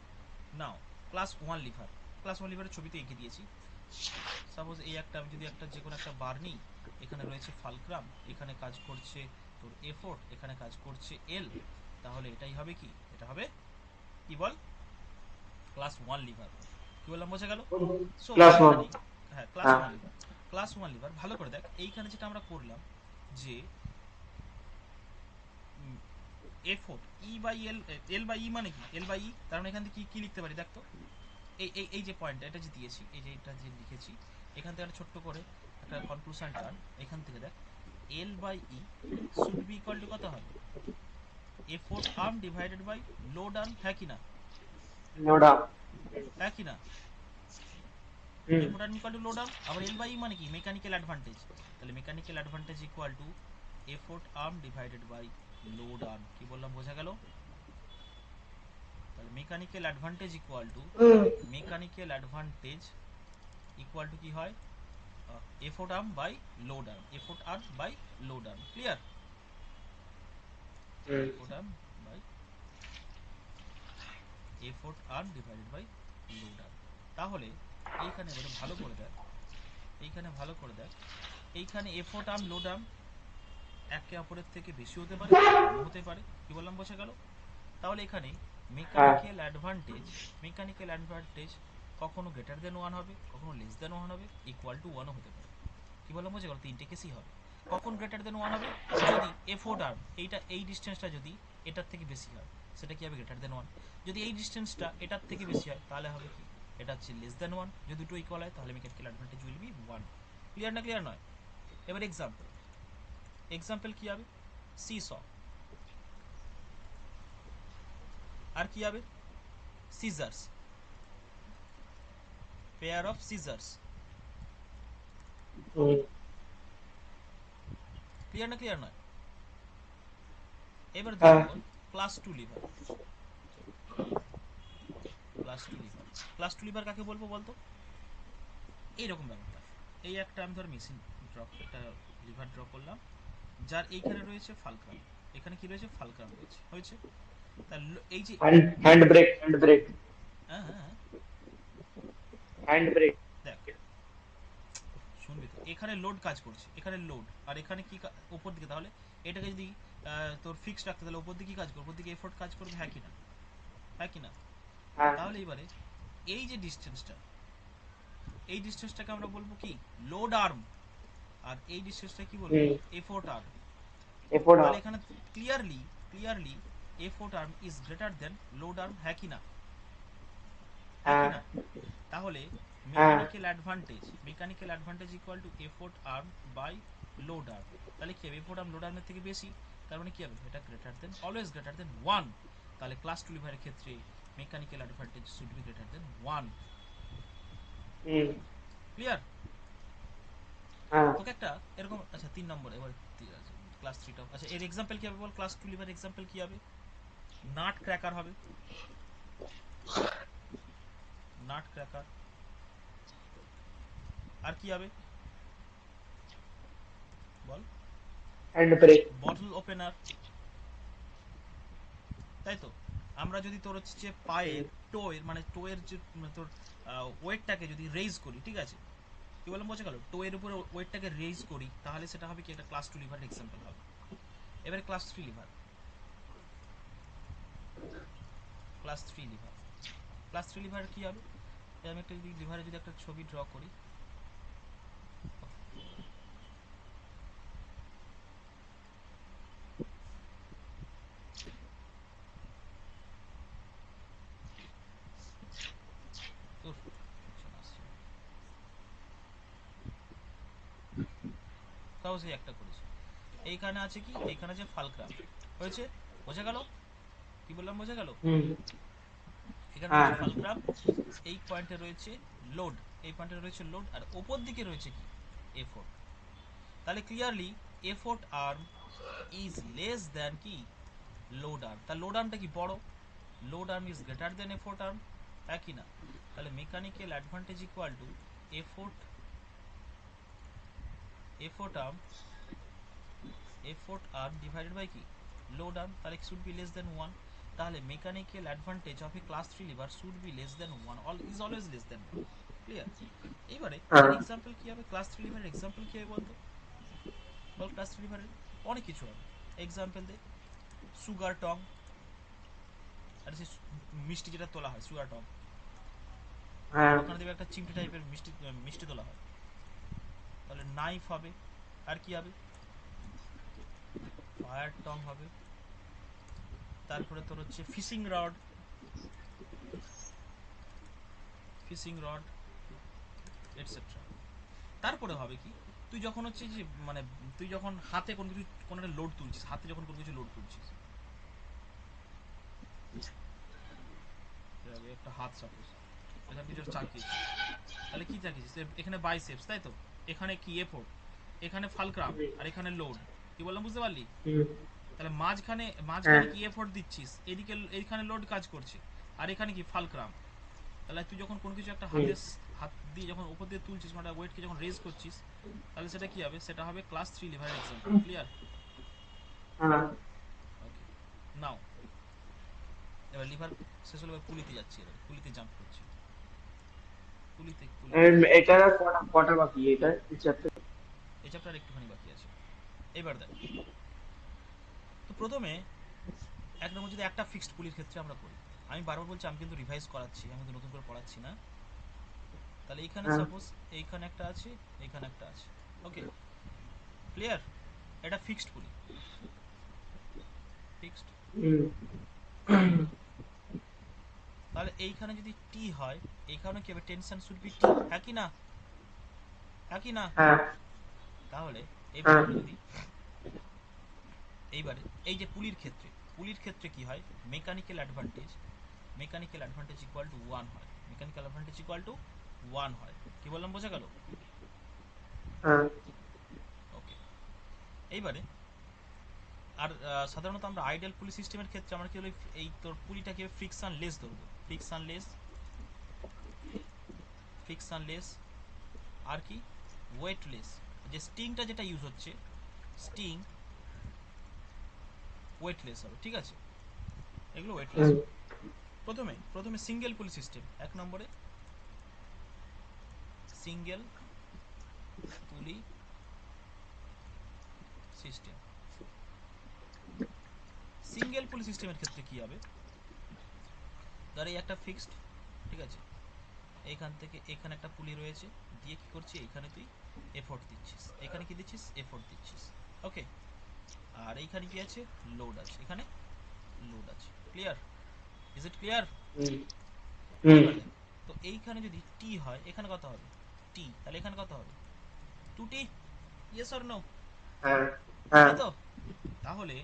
now class 1 liver, class 1 লিভারের ছবিতে এঁকে দিয়েছি। সাপোজ এই একটা আমি যদি একটা যে কোনো একটা বার নিই, এখানে রয়েছে ফালক্রাম, এখানে কাজ করছে তোর এফোর্ট, এখানে কাজ করছে এল, তাহলে এটাই হবে কি, এটা হবে কি বল, ক্লাস 1 লিভার। কি বললাম বোঝা গেল? সো ক্লাস ওয়ান এইখানে, হ্যাঁ ক্লাস হ্যাঁ 1 লিভার, ক্লাস 1 লিভার ভালো করে দেখ, এইখানে যেটা আমরা করলাম যে effort E by L, L by E মানে কি, এল বাই ই, তার মানে এখান থেকে কি লিখতে পারি দেখ তো, এই যে পয়েন্টটা এটা যে দিয়েছি, এই যে এটা যে লিখেছি, এখান থেকে একটা ছোট্ট করে একটা কনক্লুশন টার্ন, এখান থেকে দেখ L by E should be equal to কত হবে, effort arm divided by load arm, হ্যাঁ কি না, নোডা হ্যাঁ কি না, হুম effort arm equal to load arm, আবার এল বাই ই মানে কি, মেকানিক্যাল অ্যাডভান্টেজ, তাহলে mechanical advantage equal to effort arm divided by load arm. কি বললাম বোঝা গেল? মেকানিক্যাল অ্যাডভান্টেজ ইকুয়াল টু কি হয়, effort arm by load arm, effort arm by load arm. Clear? Effort arm by effort arm divided by load arm. তাহলে এইখানে এবারে ভালো করে দেখ, এইখানে এফোর্ট আর্ম লোড আর্ম একে অপরের থেকে বেশি হতে পারে, কম হতে পারে। কি বললাম, বোঝা গেল? তাহলে এখানে মেকানিক্যাল অ্যাডভান্টেজ কখনো গ্রেটার দেন 1 হবে, কখনো লেস দেন 1 হবে, ইকুয়াল টু 1 হতে পারে। কি বললাম, বোঝা গেল? তিনটে কেসই হবে। কখন গ্রেটার দেন 1 হবে? যদি এফোর্ট আর্ম এই ডিসটেন্সটা যদি এটার থেকে বেশি হয়, সেটা কি হবে? Greater than 1। যদি এই ডিসটেন্সটা এটার থেকে বেশি হয়, তাহলে হবে কি? এটা হচ্ছে লেস দেন 1। যদি দুটো ইকুয়াল হয়, তাহলে mechanical advantage will be 1। Clear না ক্লিয়ার নয়? এবার এক্সাম্পল কি হবে? সিস। আর কি হবে? Scissors, pair of scissors. Clear না ক্লিয়ার নয়? এবার 2 নম্বর, ক্লাস 2 লিভার। ক্লাস 2 লিভার কাকে বলবো বলতো? এইরকম ব্যাপারটা। এই একটা আমি ধর মেশিন একটা লিভার ড্র করলাম, যার এইখানে রয়েছে ফালক্রাম, এখানে কি রয়েছে? ফালক্রাম রয়েছে, হয়েছে? তার এই যে হ্যান্ড ব্রেক, হ্যাঁ হ্যাঁ হ্যাঁ, হ্যান্ড ব্রেক। দেখ শুনবি তো, এখানে লোড কাজ করছে, এখানে লোড, আর এখানে কি উপর দিকে, তাহলে এটাকে যদি তোর ফিক্সড রাখতে, তাহলে উপর দিকে কি কাজ করবে? উপর দিকে এফোর্ট কাজ করবে, হ্যাঁ কি না? হ্যাঁ কি না? তাহলে এবারে এই যে ডিসটেন্সটা, এই ডিসটেন্সটাকে আমরা বলবো কি? Load arm. আর এই ডিসটেন্সটা কি বলবো? Effort arm. তাহলে এখানে clearly effort arm is greater than load arm, হ্যাঁ কি না? হ্যাঁ কি না? তাহলে mechanical advantage equal to effort arm by load arm. তাহলে কি হবে? এফোর্ট আর্ম লোড আর্মের থেকে বেশি, তার মানে কি হবে? এটা greater than, always greater than 1। তাহলে ক্লাস 2 লিভারের ক্ষেত্রে mechanical advantage should be greater than 1। Clear? তোকে একটা এরকম, আচ্ছা 3 নম্বর, এবার ক্লাস 3টা, আচ্ছা এর এক্সাম্পল কি হবে বল? ক্লাস 2 লিভার এক্সাম্পল কি হবে? নাট ক্র্যাকার হবে, নাট ক্র্যাকার। আর কি হবে বল? Hand brake. বটল ওপেনার, তাই তো? আমরা যদি তোর হচ্ছে যে পায়ের টোয়ের, মানে টোয়ের যে তোর ওয়েটটাকে যদি রেইজ করি, ঠিক আছে? কি বললাম, বোঝা গেল? টোয়ের উপরে ওয়েটটাকে রেইজ করি, তাহলে সেটা হবে কি? একটা ক্লাস 2 লিভারের এক্সাম্পল হবে। এবারে ক্লাস 3 লিভার, ক্লাস 3 লিভার কি হবে? আমি একটা যদি লিভারে যদি একটা ছবি ড্র করি, তাও সেই একটা করেছি। এইখানে আছে কি? এইখানে আছে ফালক্রাম, হয়েছে? বোঝা গেল? কি বললাম, বোঝা গেল? এখানে রয়েছে ফালক্রাম, এই পয়েন্টে রয়েছে লোড, এই পয়েন্টে রয়েছে লোড, আর ওপর দিকে রয়েছে কি? এফোর্ট। তাহলে clearly effort arm is less than কি? Load arm. তাহলে লোড আর্মটা কি? বড়। Load arm is greater than effort arm, হ্যাঁ কি না? তাহলে mechanical advantage equal to effort arm divided by কি? Load arm. তাহলে শুড বি লেস দ্যান 1। তাহলে mechanical advantage of a class 3 lever should be less than 1, is always less than 1। Clear? এবারে এর example কি হবে? ক্লাস 3 লিভারের example কি হবে বলতো? বল, ক্লাস 3 লিভারের অনেক কিছু হবে। Example they. সুগার টং, আর সে মিষ্টি যেটা তোলা হয়, সুগার টং। ওখানে দেবে একটা চিমটি টাইপের মিষ্টি তোলা হয়। তাহলে নাইফ হবে। আর কি হবে? ফায়ার টং হবে। তারপরে তোর হচ্ছে ফিশিং রড এটসেট্রা। তারপরে হবে কি? তুই যখন হচ্ছে যে মানে তুই যখন হাতে কোনো কিছু, কোনো একটা লোড তুলছিস, হাতে যখন কোনো কিছু লোড তুলছিস, একটা হাত সাপোজ এখানে কিছু চাকিয়েছিস, তাহলে কি চাকিয়েছিস? এখানে বাইসেপস, তাই তো? এখানে কি? এফোর্ট। এখানে ফালক্রাম, আর এখানে লোড। কি বললাম, বুঝতে পারলি? তাহলে মাঝখানে কি এফোর্ট দিচ্ছিস, এদিকে এইখানে লোড কাজ করছে, আর এখানে কি ফালক্রাম। তাহলে তুই যখন কোনো কিছু একটা হাত দিয়ে যখন উপর দিয়ে তুলছিস মানে ওয়েটকে যখন রেজ করছিস, তাহলে সেটা কি হবে, সেটা হবে ক্লাস 3 লিভার এক্সাম্পল। ক্লিয়ার? হ্যাঁ ওকে, নাও এবার লিভার শেষ হলে এবার পুলিতে যাচ্ছি, এবার পুলিতে জাম্প করছি। পুলিতে পুলিতে and এটা কটা কটা বাকি এটা চ্যাপ্টার? এই চ্যাপ্টার একটুখানি বাকি আছে। এবার দেখ, তো প্রথমে এক নম্বর যদি একটা ফিক্সড পুলির ক্ষেত্রে আমরা করি, আমি বারবার বলছি আমি কিন্তু রিভাইজ করাচ্ছি, আমি কিন্তু নতুন করে পড়াচ্ছি না। তাহলে এইখানে হ্যাঁ সাপোজ এইখানে একটা আছে, এইখানে একটা আছে। ওকে, ক্লিয়ার? এটা ফিক্সড পুলি, ফিক্সড। হুম তাহলে এইখানে যদি টি হয়, এইখানে কি হবে, টেনশন শুড বি টি, হ্যাঁ কি না, হ্যাঁ কি না? হ্যাঁ তাহলে এবার হ্যাঁ আমরা যদি এইবারে এই যে পুলির ক্ষেত্রে কি হয়, mechanical advantage, mechanical advantage equal two 1 হয়, মেকানিক্যাল অ্যাডভান্টেজ ইকুয়াল টু 1 হয়। কি বললাম, বোঝা গেল? হ্যাঁ ওকে, এইবারে আর সাধারণত আমরা আইডিয়াল পুলি সিস্টেমের ক্ষেত্রে আমরা কি হলো, এই তোর পুলিটাকে ফ্রিকশন লেস ধরবো, ফ্রিকশন লেস, ফ্রিকশন লেস, আর কি ওয়েটলেস। যে স্টিংটা যেটা ইউজ হচ্ছে, স্টিং ওয়েটলেস হবে, ঠিক আছে, এগুলো ওয়েটলেস হুম হবে। প্রথমে প্রথমে সিঙ্গেল পুলি সিস্টেম, এক নম্বরে সিঙ্গেল পুলি সিস্টেম। সিঙ্গেল পুলি সিস্টেমের ক্ষেত্রে কি হবে, ধর এই একটা ফিক্সড, ঠিক আছে, এইখান থেকে এখানে একটা পুলি রয়েছে, দিয়ে কি করছি, এইখানে তুই এফোর্ট দিচ্ছিস, এখানে কি দিচ্ছিস, এফোর্ট দিচ্ছিস। ওকে, আর এইখানে কি আছে, লোড আছে, এখানে লোড আছে। ক্লিয়ার? Is it clear? হুম হুম এইবার দেখ, তো এইখানে যদি টি হয়, এখানে কত হবে, টি, তাহলে এখানে কত হবে, 2t। Yes or no? হ্যাঁ হ্যাঁ তাই তো? তাহলে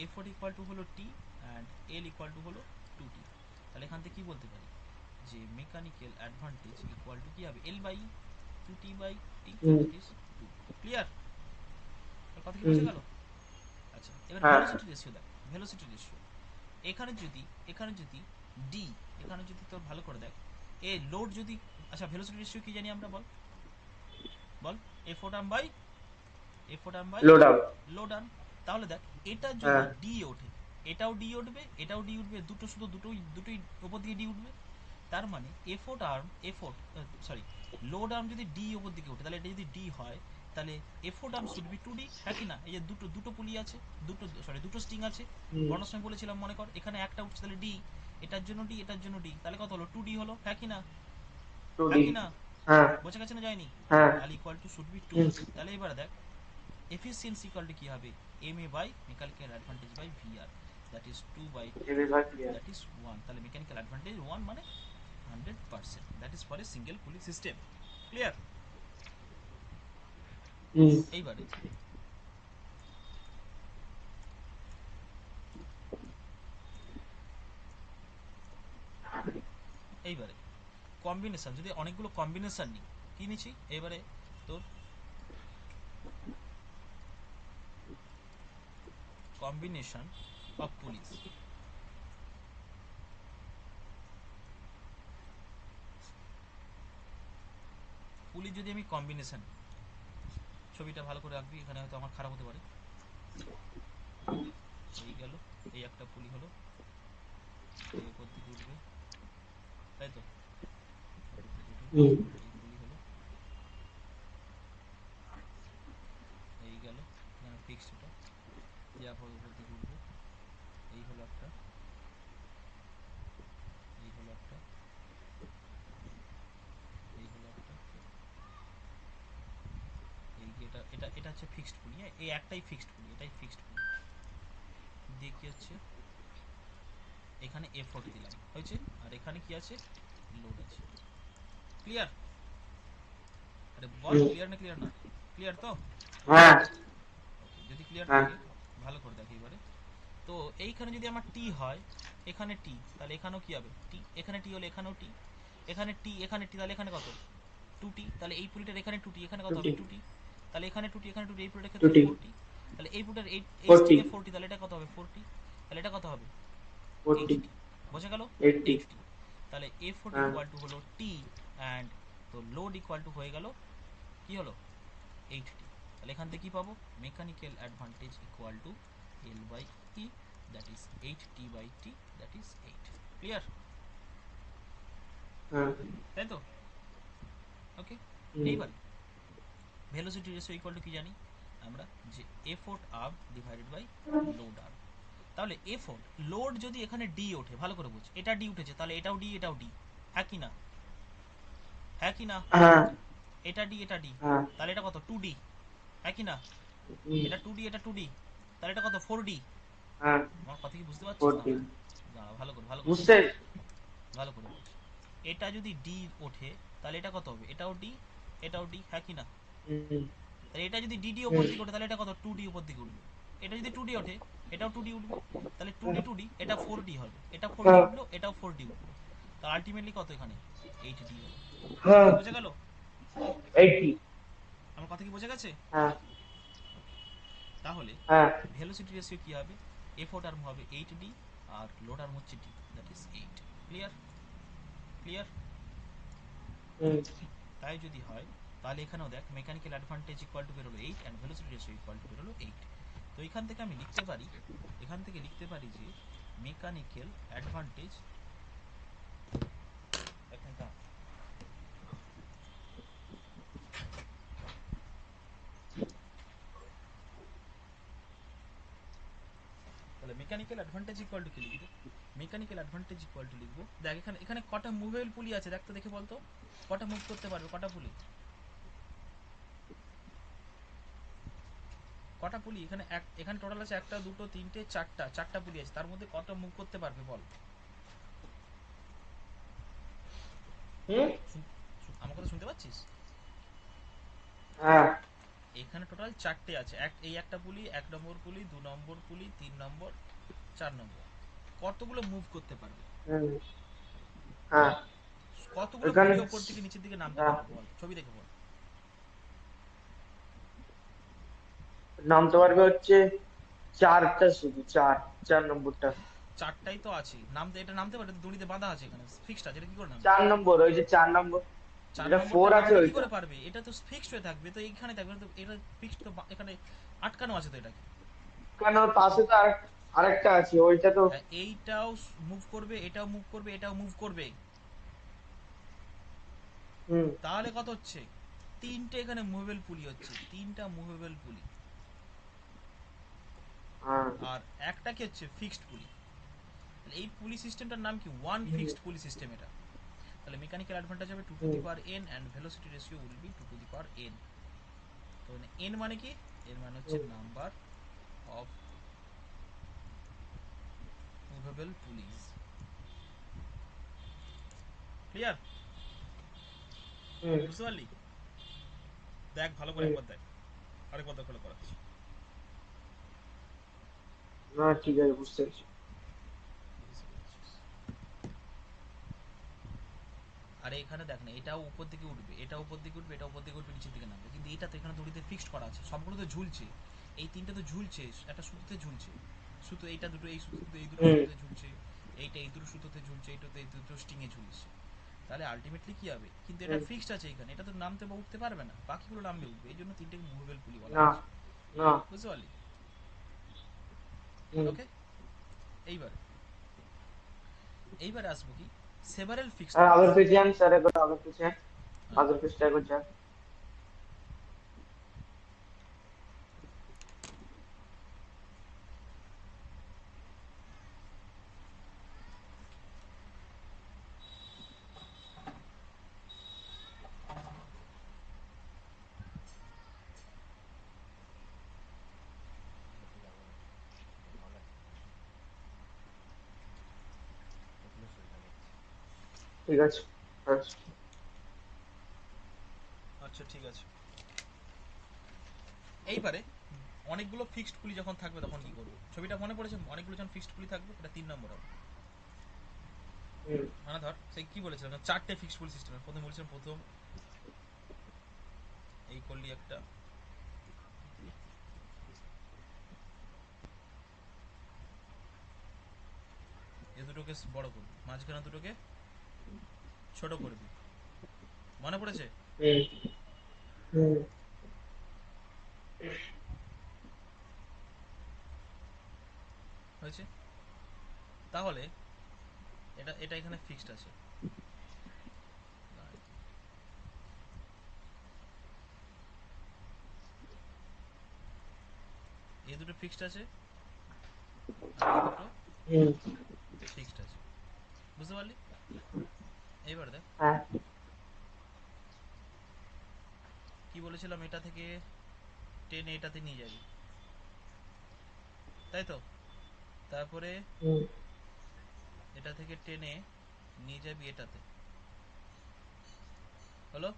এফোর্ট ইকুয়াল টু হলো T and L equal to হলো 2t। তাহলে এখান থেকে কি বলতে পারি, যে মেকানিক্যাল অ্যাডভান্টেজ ইকুয়াল টু কি হবে, L by 2t by T, hmm that is 2। Clear? কথা কি হুম বোঝা গেল? আচ্ছা, এবার হ্যাঁ ভেলোসিটি রেশিও দেখ, ভেলোসিটি রেশিও এখানে যদি ডি, এখানে যদি তোর ভালো করে দেখ, এ লোড যদি, আচ্ছা ভেলোসিটি রেশিও কি জানি আমরা, বল বল, effort arm by, effort arm by load up load arm. তাহলে দেখ, এটা যদি হ্যাঁ ডি ওঠে, এটাও ডি উঠবে, এটাও ডি উঠবে, দুটো শুধু দুটোই দুটোই উপর দিকে ডি উঠবে। তার মানে সরি, লোড আর্ম যদি ডি উপর দিকে ওঠে, তাহলে এটা যদি ডি হয়, তাহলে effort arm should be 2d, হ্যাঁ কি না? এই যে দুটো দুটো পুলি আছে, দুটো স্ট্রিং আছে, হুম বর্ণার সময় বলেছিলাম মনে কর, এখানে একটা উঠছে তাহলে ডি, এটার জন্য ডি, এটার জন্য ডি, তাহলে কত হলো, 2d হলো, হ্যাঁ কি না, হ্যাঁ 2D কি না? হ্যাঁ বোঝা গেছে না, যায়নি? হ্যাঁ তাহলে ইকুয়াল টু শুড বি 2। হুম তাহলে এবারে দেখ, efficiency equal to কি হবে, ma by mechanical advantage by vr, that is 2 by এবার ক্লিয়ার that is 1। তাহলে mechanical advantage 1 মানে 100%, that is for a single pulley system। Clear? হুম এইবারে এইবারে কম্বিনেশন, যদি অনেকগুলো কম্বিনেশন নিই, কি নিচ্ছি এবারে, তোর কম্বিনেশন অফ পুলিশ, পুলি যদি আমি কম্বিনেশন, ছবিটা ভালো করে রাখবি, এখানে হয়তো আমার খারাপ হতে পারে। এই গেল, এই একটা পুলি হলো, এই উপর দিকে উঠবে, তাই তো, উপর দিকে উঠে হুম এই পুলি হলো, এই গেল, এখানে ফিক্সড এটা, দেওয়ার পর উপর দিকে উঠবে, এই হলো একটা, এই হলো একটা, এই হলো একটা, এই এটা এটা এটা হচ্ছে ফিক্সড পুলি, হ্যাঁ, এই একটাই ফিক্সড পুলি, এটাই ফিক্সড পুলি। দিয়ে কি হচ্ছে, এখানে এফোর্ট দিলাম, হয়েছে, আর এখানে কি আছে, লোড আছে। ক্লিয়ার? আরে বল, হুম ক্লিয়ার না ক্লিয়ার না? ক্লিয়ার তো? হ্যাঁ ওকে, যদি ক্লিয়ার হ্যাঁ থাকে ভালো করে দেখ এবারে। তো এইখানে যদি আমার টি হয়, এখানে টি, তাহলে এখানেও কি হবে, টি, এখানে টি হলে এখানেও টি, এখানে টি, এখানে টি, তাহলে এখানে কত, 2t। তাহলে এই পুলিটার এখানে 2t, এখানে কত হবে, 2t। তাহলে এখানে 2t, এখানে 2t, এই পুলিটার ক্ষেত্রে 2D 4t। তাহলে এই পুলিটার এই স্ট্রিং 40 এ 4t, তাহলে এটা কত হবে, 4t। তাহলে এটা কত হবে, 40 80t। বোঝা গেল 80 80। তাহলে এফোর্ট হ্যাঁ ইকুয়াল টু হলো টি, অ্যান্ড তো লোড ইকুয়াল টু হয়ে গেল কি হলো 80। তাহলে এখান থেকে কি পাবো, mechanical advantage equal to L by E, that is 8t by T, that is 8। Clear? হ্যাঁ তাই তো? ওকে। হুম এইবারে ভেলোসিটি রেশিও ইকুয়াল টু কি জানি আমরা, যে effort arm divided by load arm. তাহলে এফোর্ট, লোড যদি এখানে ডি ওঠে, ভালো করে বুঝ, এটা ডি উঠেছে, তাহলে এটাও ডি এটাও ডি, হ্যাঁ কি না, হ্যাঁ কি না, হ্যাঁ এটা ডি এটা ডি, হ্যাঁ তাহলে এটা কত 2d, হ্যাঁ কি না, হুম এটা 2d এটা 2d, তাহলে এটা কত 4d। হ্যাঁ আমার কথা কি বুঝতে পারছিস না? 14 দাঁড়া, ভালো করে ভালো করে বুঝ, বুঝতে ভালো করে বুঝ। এটা যদি ডি ওঠে তাহলে এটা কত হবে, এটাও ডি এটাও ডি, হ্যাঁ কি না। হুম তাহলে এটা যদি ডিডি ওপর হুম দিকে ওঠে তাহলে এটা কত 2d উপর দিকে উঠবে। এটা যদি 2d ওঠে এটাও 2d উঠবে, তাহলে 2d এটা 4d হবে, এটা 4d হ্যাঁ উঠলো এটাও 4d উঠবে। তাহলে আলটিমেটলি কত এখানে 8d হলো। কথা হ্যাঁ কি বোঝা গেল? 80 আমার কথা কি বোঝা গেছে? হ্যাঁ তাহলে হ্যাঁ ভেলোসিটি রেশিও কি হবে, এফোর্ট আর্ম হবে 8d আর লোড আর্ম হচ্ছে d, that is 8। Clear? Clear? হুম তাই যদি হয় তাহলে এখানেও দেখ, মেকানিক্যাল অ্যাডভান্টেজ ইকুয়াল টু বেরোলো 8 and velocity ratio equal two বেরোলো 8। তো এখান থেকে আমি লিখতে পারি, এখান থেকে লিখতে পারি যে মেকানিক্যাল অ্যাডভান্টেজ, এখন তাহলে মেকানিক্যাল অ্যাডভান্টেজ ইকুয়াল টু কি লিখবো, মেকানিক্যাল অ্যাডভান্টেজ ইকুয়াল টু লিখবো, দেখ এখানে এখানে কটা মুভেবল পুলি আছে দেখ তো, দেখে বলতো কটা মুভ করতে পারবে, কটা পুলি, কটা পুলি এখানে, এখানে টোটাল আছে একটা দুটো তিনটে চারটা, চারটা পুলি আছে, তার মধ্যে কটা মুভ করতে পারবে বল। হুম আমার কথা শুনতে পাচ্ছিস? হ্যাঁ এখানে টোটাল চারটে আছে, এই একটা পুলি, 1 নম্বর পুলি, 2 নম্বর পুলি, 3 নম্বর, 4 নম্বর, কতগুলো মুভ করতে পারবে, হুম হ্যাঁ কতগুলো এখানে পুলি ওপর থেকে নিচের দিকে নামতে হ্যাঁ, পারবে বল, ছবি দেখে বল। নামতে পারবে হচ্ছে চারটা, শুধু চার, 4 নম্বরটা। চারটাই তো আছে, নামতে এটা নামতে পারে, দড়িতে বাঁধা আছে, এখানে ফিক্সড আছে, এটা কি করে নামবে। 4 নম্বর, ওই যে 4 নম্বর, চার যেটা নম্বরটা 4 আছে নামবে কি ওইটা। করে পারবে, এটা তো ফিক্সড হয়ে থাকবে, তো এইখানে থাকবে তো, এটা ফিক্সড তো এখানে আটকানো আছে তো, এটা কি, কেন ওর পাশে তো আরেকটা আছে, ওইটা তো। এইটাও মুভ করবে এটাও মুভ করবে এটাও মুভ করবে, হুম তাহলে কত হচ্ছে, তিনটে এখানে মুভেবল পুলি হচ্ছে, তিনটা মুভেবল পুলি, হ্যাঁ আর একটা কি হচ্ছে ফিক্সড পুলি। তাহলে এই পুলি সিস্টেমটার নাম কি, ওয়ান হুম ফিক্সড পুলি সিস্টেম এটা। তাহলে মেকানিক্যাল অ্যাডভান্টেজ হবে 2 to the hmm power n and velocity ratio will be 2 to the power n। তো n মানে কি, এর মানে হচ্ছে হুম নাম্বার অফ মুভেবল পুলিজ। ক্লিয়ার? হুম বুঝতে পারলি? দেখ ভালো করে হুম। একবার দেখ, আরেকবার দেখ, করাচ্ছি। না ঠিক আছে, বুঝতে পারছি। আরে এখানে দেখ না, এটাও উপর দিকে উঠবে এটাও উপর দিকে উঠবে এটাও উপর দিকে উঠবে নিচের দিকে নামবে, কিন্তু এটা তো এখানে দড়িতে ফিক্সড করা আছে, সবগুলো তো ঝুলছে, এই তিনটে তো ঝুলছে একটা সুতোতে ঝুলছে, সুতো এইটা দুটো এই সুতোতে, এই দুটো হুম সুতোতে ঝুলছে, এইটা এই দুটো সুতোতে ঝুলছে, এইটাতে এই দুটো স্টিং এ ঝুলছে। তাহলে আলটিমেটলি কি হবে, কিন্তু এটা হুম। ফিক্সড আছে এখানে, এটা তো নামতে বা উঠতে পারবে না, বাকিগুলো নামবে উঠবে, এই জন্য তিনটে মুভেবল পুলি বলা না হচ্ছে। না। বুঝতে পারলি? হুম ওকে। এইবারে এইবারে আসবো কি, সেভারেল ফিক্সড আর পুলিস। আগের পেজে আন স্যার, একবার আগের পেজে আন, হ্যাঁ, আগের পেজটা একবার যা। ঠিক আছে। আচ্ছা। আচ্ছা ঠিক আছে। এইবারে অনেকগুলো ফিক্সড পুলি যখন থাকবে তখন কি করবো, ছবিটা মনে পড়েছে, অনেকগুলো যখন ফিক্সড পুলি থাকবে, এটা 3 নম্বর হবে। হুম মানে ধর সেই কি বলেছিলাম না, চারটে ফিক্সড পুলি সিস্টেম, প্রথম বলেছিলাম, প্রথম এই করলি একটা, যেহেতু দুটোকে বড় করবি, মাঝখানে দুটোকে ছোট করবি। মনে পড়েছে? হুম হুম হয়েছে? তাহলে এটা এটা এখানে ফিক্সড আছে। এই দুটো ফিক্সড আছে, আর এই দুটো হুম ফিক্সড আছে। বুঝতে পারলি? এইবার দেখ হ্যাঁ কি বলেছিলাম, এটা থেকে টেনে এটাতে নিয়ে যাবি, তাই তো? তারপরে হুম এটা থেকে টেনে নিয়ে যাবি এটাতে, হলো?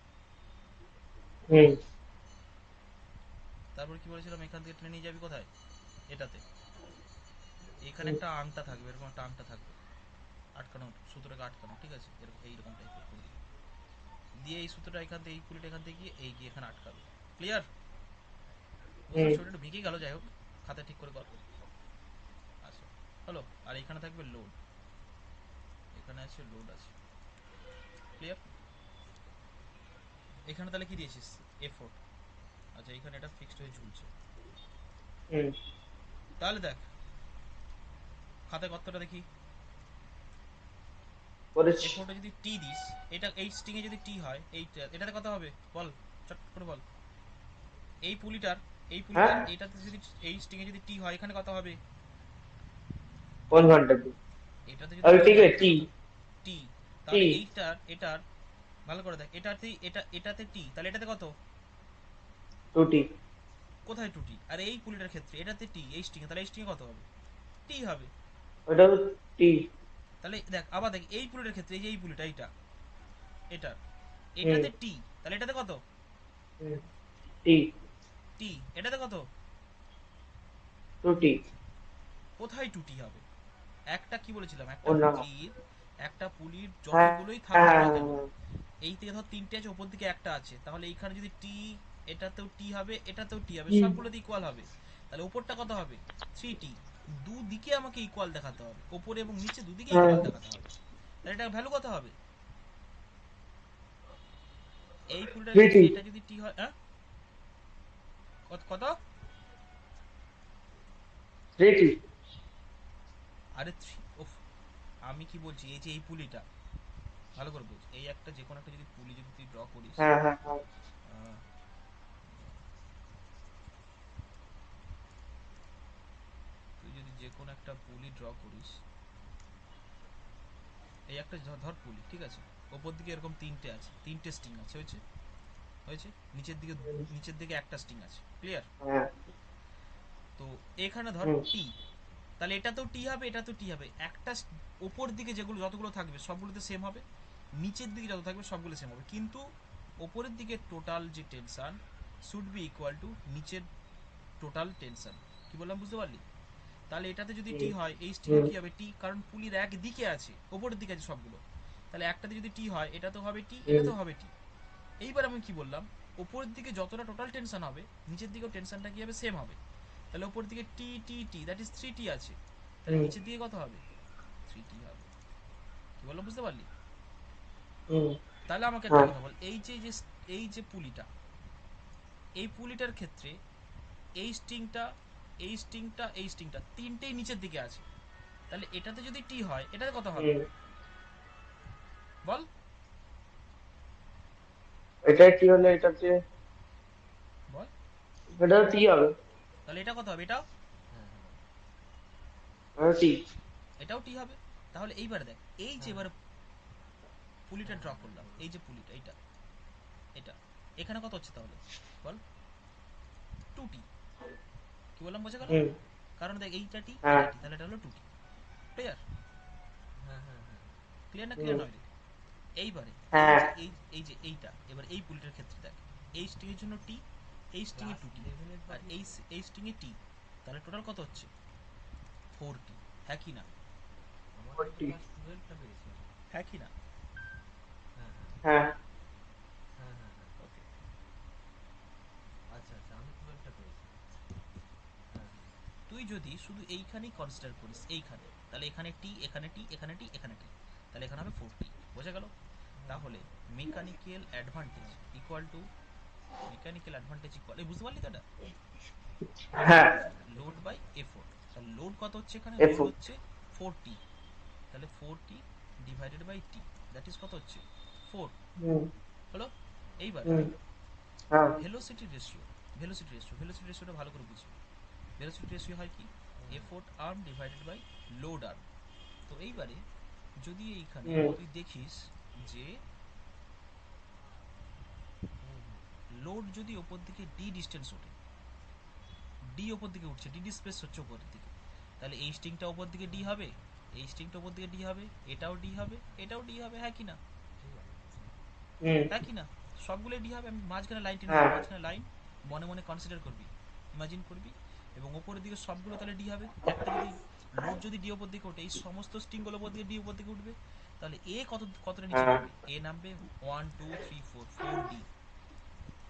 হুম তারপর কি বলেছিলাম, এখান থেকে টেনে নিয়ে যাবি কোথায়? এটাতে। এখানে হুম একটা আংটা থাকবে, এরকম একটা আংটা থাকবে, আটকানো, সুতোটাকে আটকানো, ঠিক আছে? এরকম এইরকম টাইপের করবি, দিয়ে এই সুতোটা এখান থেকে, এই পুলিটা এখান থেকে গিয়ে এই গিয়ে এখানে আটকাবে। ক্লিয়ার? বুঝতে হুম পারছি? ওটা একটু বেঁকে গেল, যাই হোক, খাতায় ঠিক করে কর। আচ্ছা, হলো। আর এখানে থাকবে লোড, এখানে আছে লোড আছে। ক্লিয়ার? এখানে তাহলে কি দিয়েছিস? এ4। আচ্ছা, এখানে এটা ফিক্সড হয়ে ঝুলছে। হুম তাহলে দেখ খাতায় কতটা দেখি, করেছি। এ4টা যদি টি দিস, এটা এই স্ট্রিং এ যদি টি হয়, এইটা এটাতে কত হবে বল, চট করে বল। এই পুলিটার, এই হ্যাঁ, পুলিটার এটাতে যদি, এই স্ট্রিং এ যদি টি হয়, এখানে কত হবে? কোন ঘন্টা দিই? এটাতে যদি টি ঠিক হয়, আছে, এটাতে টি কত? টি। টি তাহলে এইটার, এটার, ভালো করে দেখ, এটাতে এটাতে টি, তাহলে এটাতে কত? টুটি। কোথায় টু টি? আর এই পুলিটার ক্ষেত্রে এটাতে টি, এই স্ট্রিং এ, তাহলে এই স্ট্রিং এ কত হবে? টি হবে। ওটা টি। তাহলে দেখ আবার দেখ, এই পুলিটার ক্ষেত্রে, এই যে এই পুলিটা, এইটা, এটা, হুম এটাতে টি, তাহলে এটাতে কত? হুম টি। টি। এটাতে কত? টুটি। কোথায় টু টি হবে? একটা কি বলেছিলাম, ও না। একটা পুলির হ্যাঁ যতগুলোই থাকুক হ্যাঁ না হ্যাঁ কেন, হ্যাঁ। এই থেকে ধর তিনটে আছে, ওপর দিকে একটা আছে, তাহলে এইখানে যদি টি, এটাতেও টি হবে, এটাতেও টি হবে, হুম সবগুলোতে ইকুয়াল হবে। তাহলে ওপরটা কত হবে? 3t। দুদিকে আমাকে ইকুয়াল দেখাতে হবে, ওপরে এবং নিচে দুদিকে হ্যাঁ, ইকুয়াল দেখাতে হবে। তাহলে এটা ভ্যালু কত হবে? এই পুলটার ক্ষেত্রে থ্রিটি। এটা যদি টি হয়, হ্যাঁ, কত কত? থ্রিটি। আরে ওফ, আমি কি বলছি, এই যে এই পুলিটা, ভালো করে বুঝ, এই একটা যে কোনো একটা যদি পুলি যদি তুই ড্র করিস, হ্যাঁ হ্যাঁ হ্যাঁ। আহ, তুই যদি যে কোনো একটা পুলি ড্র করিস, এই একটা ধর পুলি, ঠিক আছে? ওপর দিকে এরকম তিনটে আছে, তিনটে স্ট্রিং আছে, হয়েছে? হয়েছে? নিচের দিকে, নিচের দিকে একটা স্ট্রিং আছে। ক্লিয়ার? হ্যাঁ। তো এখানে ধর হুম টি, তাহলে এটা তো টি হবে, এটা তো টি হবে, একটা ওপর দিকে যেগুলো যতগুলো থাকবে সবগুলোতে সেম হবে, নিচের দিকে যত থাকবে সবগুলো সেম হবে, কিন্তু ওপরের দিকে টোটাল যে tension should be equal two নিচের টোটাল টেনশন। কি বললাম, বুঝতে পারলি? তাহলে এটাতে যদি টি হুম হয়, এই স্ট্রিংয়ে হুম কি হবে? টি, কারণ পুলির এক দিকে আছে, ওপরের দিকে আছে সবগুলো। তাহলে একটাতে যদি টি হয়, এটা তো হবে টি, এটা হুম তো হবে টি। এইবার আমি কি বললাম, উপরের দিকে যতটা টোটাল টেনশন হবে, নিচের দিকেও টেনশনটা কি হবে? সেম হবে। তাহলে উপরের দিকে টি টি টি, দ্যাট ইজ 3t আছে, তাহলে হুম নিচের দিকে কত হবে? 3t হবে। কি বললাম, বুঝতে পারলি? হুম। তাহলে আমাকে একটা হ্যাঁ কথা বল, এই যে পুলিটা, এই পুলিটার ক্ষেত্রে এই স্ট্রিংটা, এই স্ট্রিংটা, এই স্ট্রিংটা তিনটেই নিচের দিকে আছে, তাহলে এটাতে যদি টি হয়, এটাতে কত হবে হুম। বল? এটা কি হলে এটাতে, বল। এটা টি হবে। তাহলে এটা কত হবে? এটাও, টি। এটাও টি হবে। তাহলে এইবার দেখ, এই যে এবার পুলিটা ড্র করলাম, এই যে পুলিটা, এইটা, এটা, এখানে কত হচ্ছে তাহলে বল? 2t। কি বললাম, বোঝা গেল? হুম কারণ দেখ, এইটা টি, হ্যাঁ। এটা টি, তাহলে এটা হলো 2t। ক্লিয়ার? ক্লিয়ার না ক্লিয়ার হুম নয় রে? এইবারে এই হ্যাঁ। যে এইটা, এবার এই পুলিটার ক্ষেত্রে দেখ, এই স্ট্রিং এর জন্য টি, এই স্ট্রিং এ 2t, আর এই স্ট্রিং এ টি, তাহলে টোটাল কত হচ্ছে? 4t। হ্যাঁ কি না? ফোরটি। হ্যাঁ কি না? হ্যাঁ। ওকে। তুই যদি শুধু এইখানেই কনসিডার করিস, এইখানে, তাহলে এখানে টি, এখানে টি, এখানে টি, এখানে টি, তাহলে এখানে হবে 4t। বোঝা গেল? তাহলে mechanical advantage equal to, mechanical advantage equal, এই বুঝতে পারলি তো এটা? হ্যাঁ লোড বাই এফোর্ট। তাহলে লোড কত হচ্ছে এখানে? Load effort. হচ্ছে 4t। তাহলে 4t divided by T, that is কত হচ্ছে? 4। হুম হলো? এইবার হুম হ্যাঁ ভেলোসিটি রেশিও, ভেলোসিটি রেশিওটা ভালো করে বুঝি। ভেলোসিটি রেশিও হয় কি? Effort arm divided by load arm. তো এইবারে যদি এইখানে হুম তুই দেখিস যে লোড যদি ওপর দিকে ডি ডিস্টেন্স ওঠে, ডি ওপর দিকে উঠছে, ডি স্পেস হচ্ছে ওপরের দিকে, তাহলে এই স্ট্রিংটা ওপর দিকে ডি হবে, এই স্ট্রিংটা ওপর দিকে ডি হবে, এটাও ডি হবে, এটাও ডি হবে, হ্যাঁ কি না? হুম হ্যাঁ কি না? সবগুলোই ডি হবে। আমি মাঝখানে লাইন টেনে দেবো, হ্যাঁ মাঝখানে লাইন মনে মনে কনসিডার করবি, ইমাজিন করবি, এবং ওপরের দিকে সবগুলো তাহলে ডি হবে। একটা যদি লোড যদি ডি ওপর দিকে ওঠে, এই সমস্ত স্ট্রিংগুলো ওপর দিকে ডি উপর দিকে উঠবে, তাহলে এ কতটা নিচে হ্যাঁ নামবে? এ নামবে 1 2 3 4, 4d।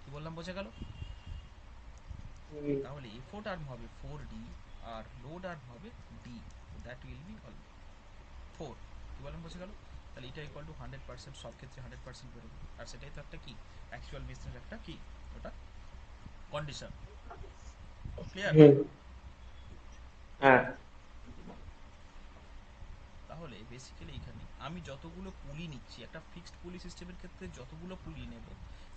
কি বললাম, বোঝা গেল? হুম তাহলে এফোর্ট আর্ম হবে 4d আর লোড আর্ম হবে d, that will B all 4। কি বললাম, বোঝা গেল? তাহলে এটা ইকুয়াল টু 100%, সব ক্ষেত্রে 100% বেরোবে। আর সেটাই তো একটা কি, অ্যাকচুয়াল মেশিনের একটা কি ওটা কন্ডিশন। ক্লিয়ার? হুম হ্যাঁ এইবার তাহলে বেসিক্যালি এখানে আমি যতগুলো পুলি নিচ্ছি, একটা ফিক্সড পুলি সিস্টেমের ক্ষেত্রে যতগুলো পুলি নেব,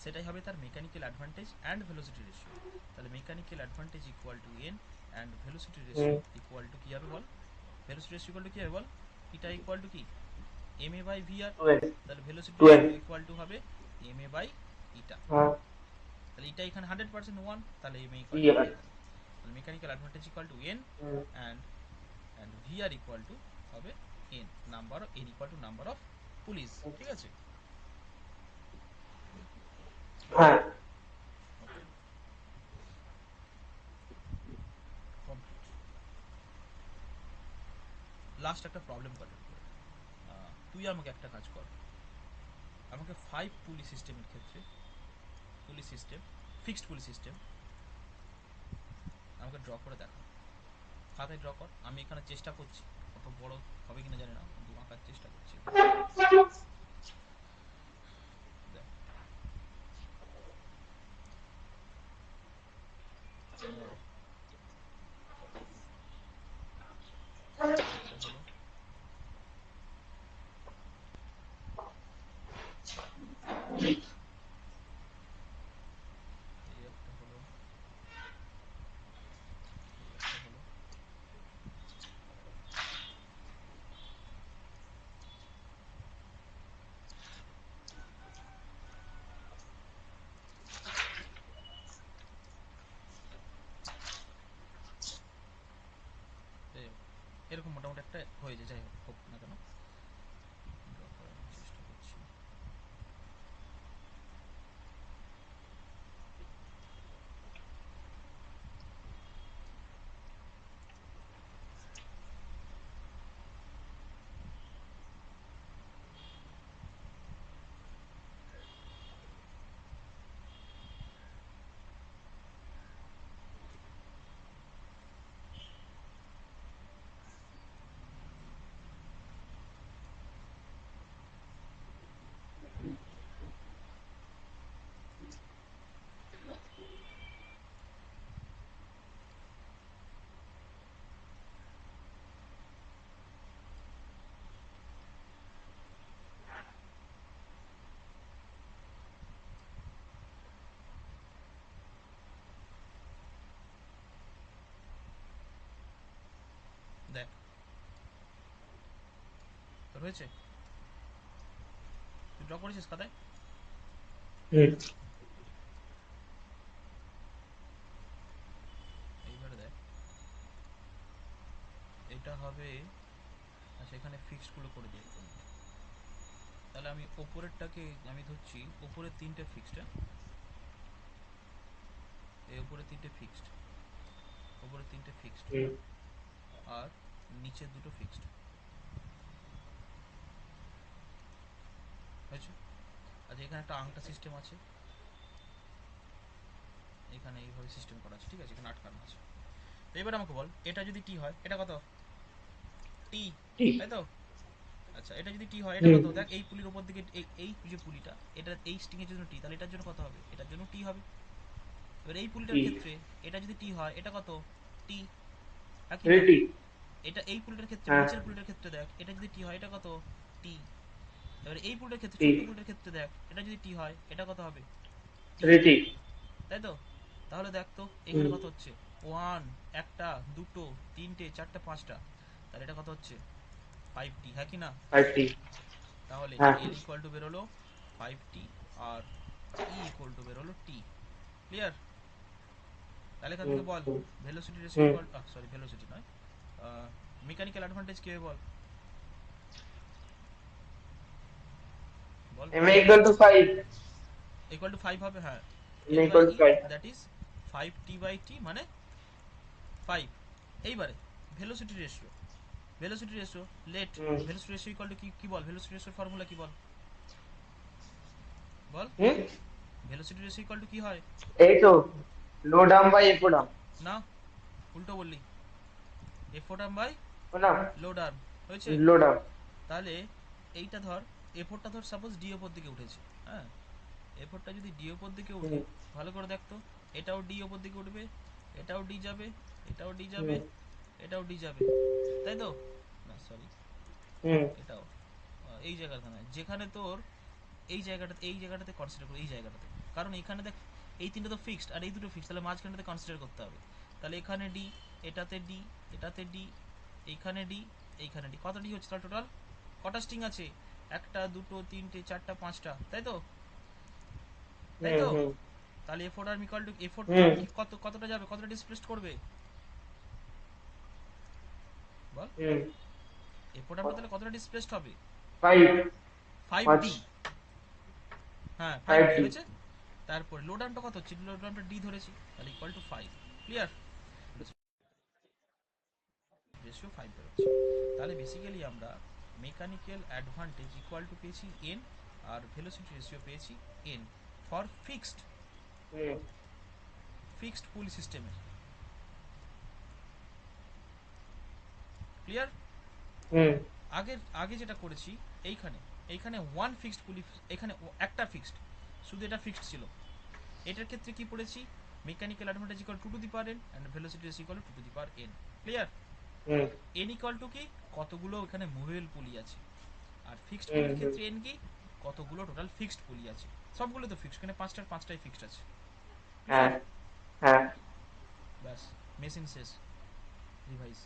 সেটাই হবে তার mechanical advantage and velocity ratio. তাহলে mechanical advantage equal to N and velocity হুম রেশিও ইকুয়াল টু কী হবে বল? ভেলোসিটি রেশিও ইকুয়াল টু কী হবে বল? এটা ইকুয়াল টু কি? M A by V R. Twelve তাহলে velocity twelve ratio equal to হবে এম এ বাই ইটা। হ্যাঁ তাহলে এটা এখানে 100% 1, তাহলে এম এ ইকুয়াল টু ইয়ার 1 হবে। তাহলে mechanical advantage equal to N hmm and VR equal to হবে n, number n equal to number of pulleys. ঠিক আছে? হ্যাঁ ওকে, কমপ্লিট। লাস্ট একটা প্রবলেম করে, তুই আমাকে একটা কাজ কর, আমাকে 5 পুলি সিস্টেমের ক্ষেত্রে, পুলি সিস্টেম, ফিক্সড পুলি সিস্টেম আমাকে ড্র করে দেখা। খাতায় ড্র কর, আমি এখানে চেষ্টা করছি, কত বড় হবে কিনা জানি না, কিন্তু আঁকার চেষ্টা করছি এখানে। দেখ, এই একটা হলো, এই একটা হলো, এই একটা হলো, এই এরকম মোটামুটি একটা হয়ে যায়। যাই হোক, হোক না কেন, ড্র করার আমি চেষ্টা করছি। দেখ, তোর হয়েছে? তুই ড্র করেছিস খাতায়? হুম এইবারে দেখ, এটা হবে, আচ্ছা এখানে ফিক্সড গুলো করে দিই একটা মিনিট। তাহলে আমি ওপরেরটাকে আমি ধরছি, ওপরের তিনটে ফিক্সড, হ্যাঁ, এই উপরে তিনটে ফিক্সড, ওপরের তিনটে ফিক্সড, হুম আর নিচের দুটো ফিক্সড হয়েছে। আচ্ছা এখানে একটা আংটা সিস্টেম আছে, এখানে এইভাবে সিস্টেম করা আছে, ঠিক আছে, এখানে আটকানো আছে। তো এবার আমাকে বল এটা যদি টি হয় এটা কত? টি, ঠিক। তাই তো? আচ্ছা এটা যদি টি হয় এটা হুম। কত? দেখ এই পুলির উপর দিকে এই যে পুলিটা, এটা এই স্ট্রিং এর জন্য টি, তাহলে এটার জন্য কত হবে? এটার জন্য টি হবে। এবার এই পুলিটার ঠিক। ক্ষেত্রে এটা যদি টি হয় এটা কত? টি, কি না? রেডি। এটা এই পুলিটার ক্ষেত্রে হ্যাঁ। নিচের পুলিটার ক্ষেত্রে দেখ এটা যদি টি হয় এটা কত? টি। এবার এই পুলিটার ক্ষেত্রে ছোট্ট ঠিক। পুলিটার ক্ষেত্রে দেখ এটা যদি টি হয় এটা কত হবে? টি, রেডি। তাই তো? তাহলে দেখ তো এখানে হুম। কত হচ্ছে? ওয়ান, একটা, দুটো, তিনটে, চারটে, পাঁচটা, তাহলে এটা কত হচ্ছে? 5টি, হ্যাঁ কি না? 5টি। তাহলে হ্যাঁ। এল ইকুয়াল টু বেরোলো 5টি আর ই ইকুয়াল টু বেরোলো টি। ক্লিয়ার? তাহলে এখান হুম। থেকে বল হুম। ভেলোসিটি রেশিও হুম। ইকুয়াল, সরি ভেলোসিটি নয়, মেকানিক্যাল অ্যাডভান্টেজ কি হবে বল? বল M equal to 5। Equal to 5 হবে, হ্যাঁ। M L by equal to E 5। That is 5টি বাই টি মানে 5। এইবারে ভেলোসিটি রেশিও, ভেলোসিটি রেশিও লেট, হুম। ভেলোসিটি রেশিও ইকুয়াল টু কি, কি বল ভেলোসিটি রেশিওর ফর্মুলা কি বল? বল হুম। ভেলোসিটি রেশিও ইকুয়াল টু কি হয়? এই তো load arm by effort arm. না, উল্টো বললি, এফোর্ট আর্ম বাই না, লোড আর্ম, হয়েছে? Load arm. তাহলে এইটা ধর, এফোর্টটা ধর সাপোজ ডি ওপর দিকে উঠেছে, হ্যাঁ, এফোর্টটা যদি ডি ওপর দিকে হুম। উঠে, ভালো করে দেখতো, এটাও ডি ওপর দিকে উঠবে, এটাও ডি যাবে, এটাও ডি যাবে, হুম। এটাও ডি যাবে, তাই তো? না সরি, হুম। এটাও এই জায়গাটা নয়, যেখানে তোর এই জায়গাটাতে কনসিডার করি, এই জায়গাটাতে, কারণ এখানে দেখ এই তিনটা তো ফিক্সড আর এই দুটো ফিক্সড, তাহলে মাঝখানটাতে কনসিডার করতে হবে। তাহলে এখানে ডি, এটাতে ডি, এটাতে ডি, এইখানে ডি, এইখানে ডি, কত ডি হচ্ছে তাহলে টোটাল? কটা স্ট্রিং আছে? একটা, দুটো, তিনটে, চারটা, পাঁচটা, তাই তো? তাই হুম। তো? হুম। তাহলে এফোর্ট আর ইকুয়াল টু এফোর্ট হুম। কি কত, কতটা যাবে, কতটা ডিসপ্লেসড করবে বল? হুম। এফোর্ট আমরা তাহলে কতটা ডিসপ্লেসড হবে? 5। 5। 5d, হ্যাঁ 5d 5টি। হয়েছে। তারপরে লোড আর্মটা কত হচ্ছে? লোড আর্মটা ডি ধরেছি, তাহলে ইকুয়াল টু 5। ক্লিয়ার? রেশিও 5 বেরোচ্ছে। তাহলে বেসিক্যালি আমরা মেকানিক্যাল অ্যাডভান্টেজ ইকুয়াল টু পেয়েছি এন, আর ভেলোসিটি রেশিও পেয়েছি N for fixed, hmm. Fixed পুলি সিস্টেমের। ক্লিয়ার? হুম। আগে আগে যেটা করেছি, এইখানে এইখানে ওয়ান ফিক্সড পুলি, এখানে একটা ফিক্সড, শুধু এটা ফিক্সড ছিল। এটার ক্ষেত্রে কি পড়েছি? Mechanical advantage equal two to the power N and velocity ratio equal two to the power N. Clear? Hmm. N equal to কি? কতগুলো এখানে মুভেবল পুলি আছে। আর ফিক্সড হুম। পুলির হুম। ক্ষেত্রে এন কি? কতগুলো টোটাল ফিক্সড পুলি আছে। সবগুলো তো ফিক্সড, এখানে পাঁচটার পাঁচটাই ফিক্সড আছে। হ্যাঁ। ক্লিয়ার? হ্যাঁ। ব্যাস, মেশিন শেষ, রিভাইজ।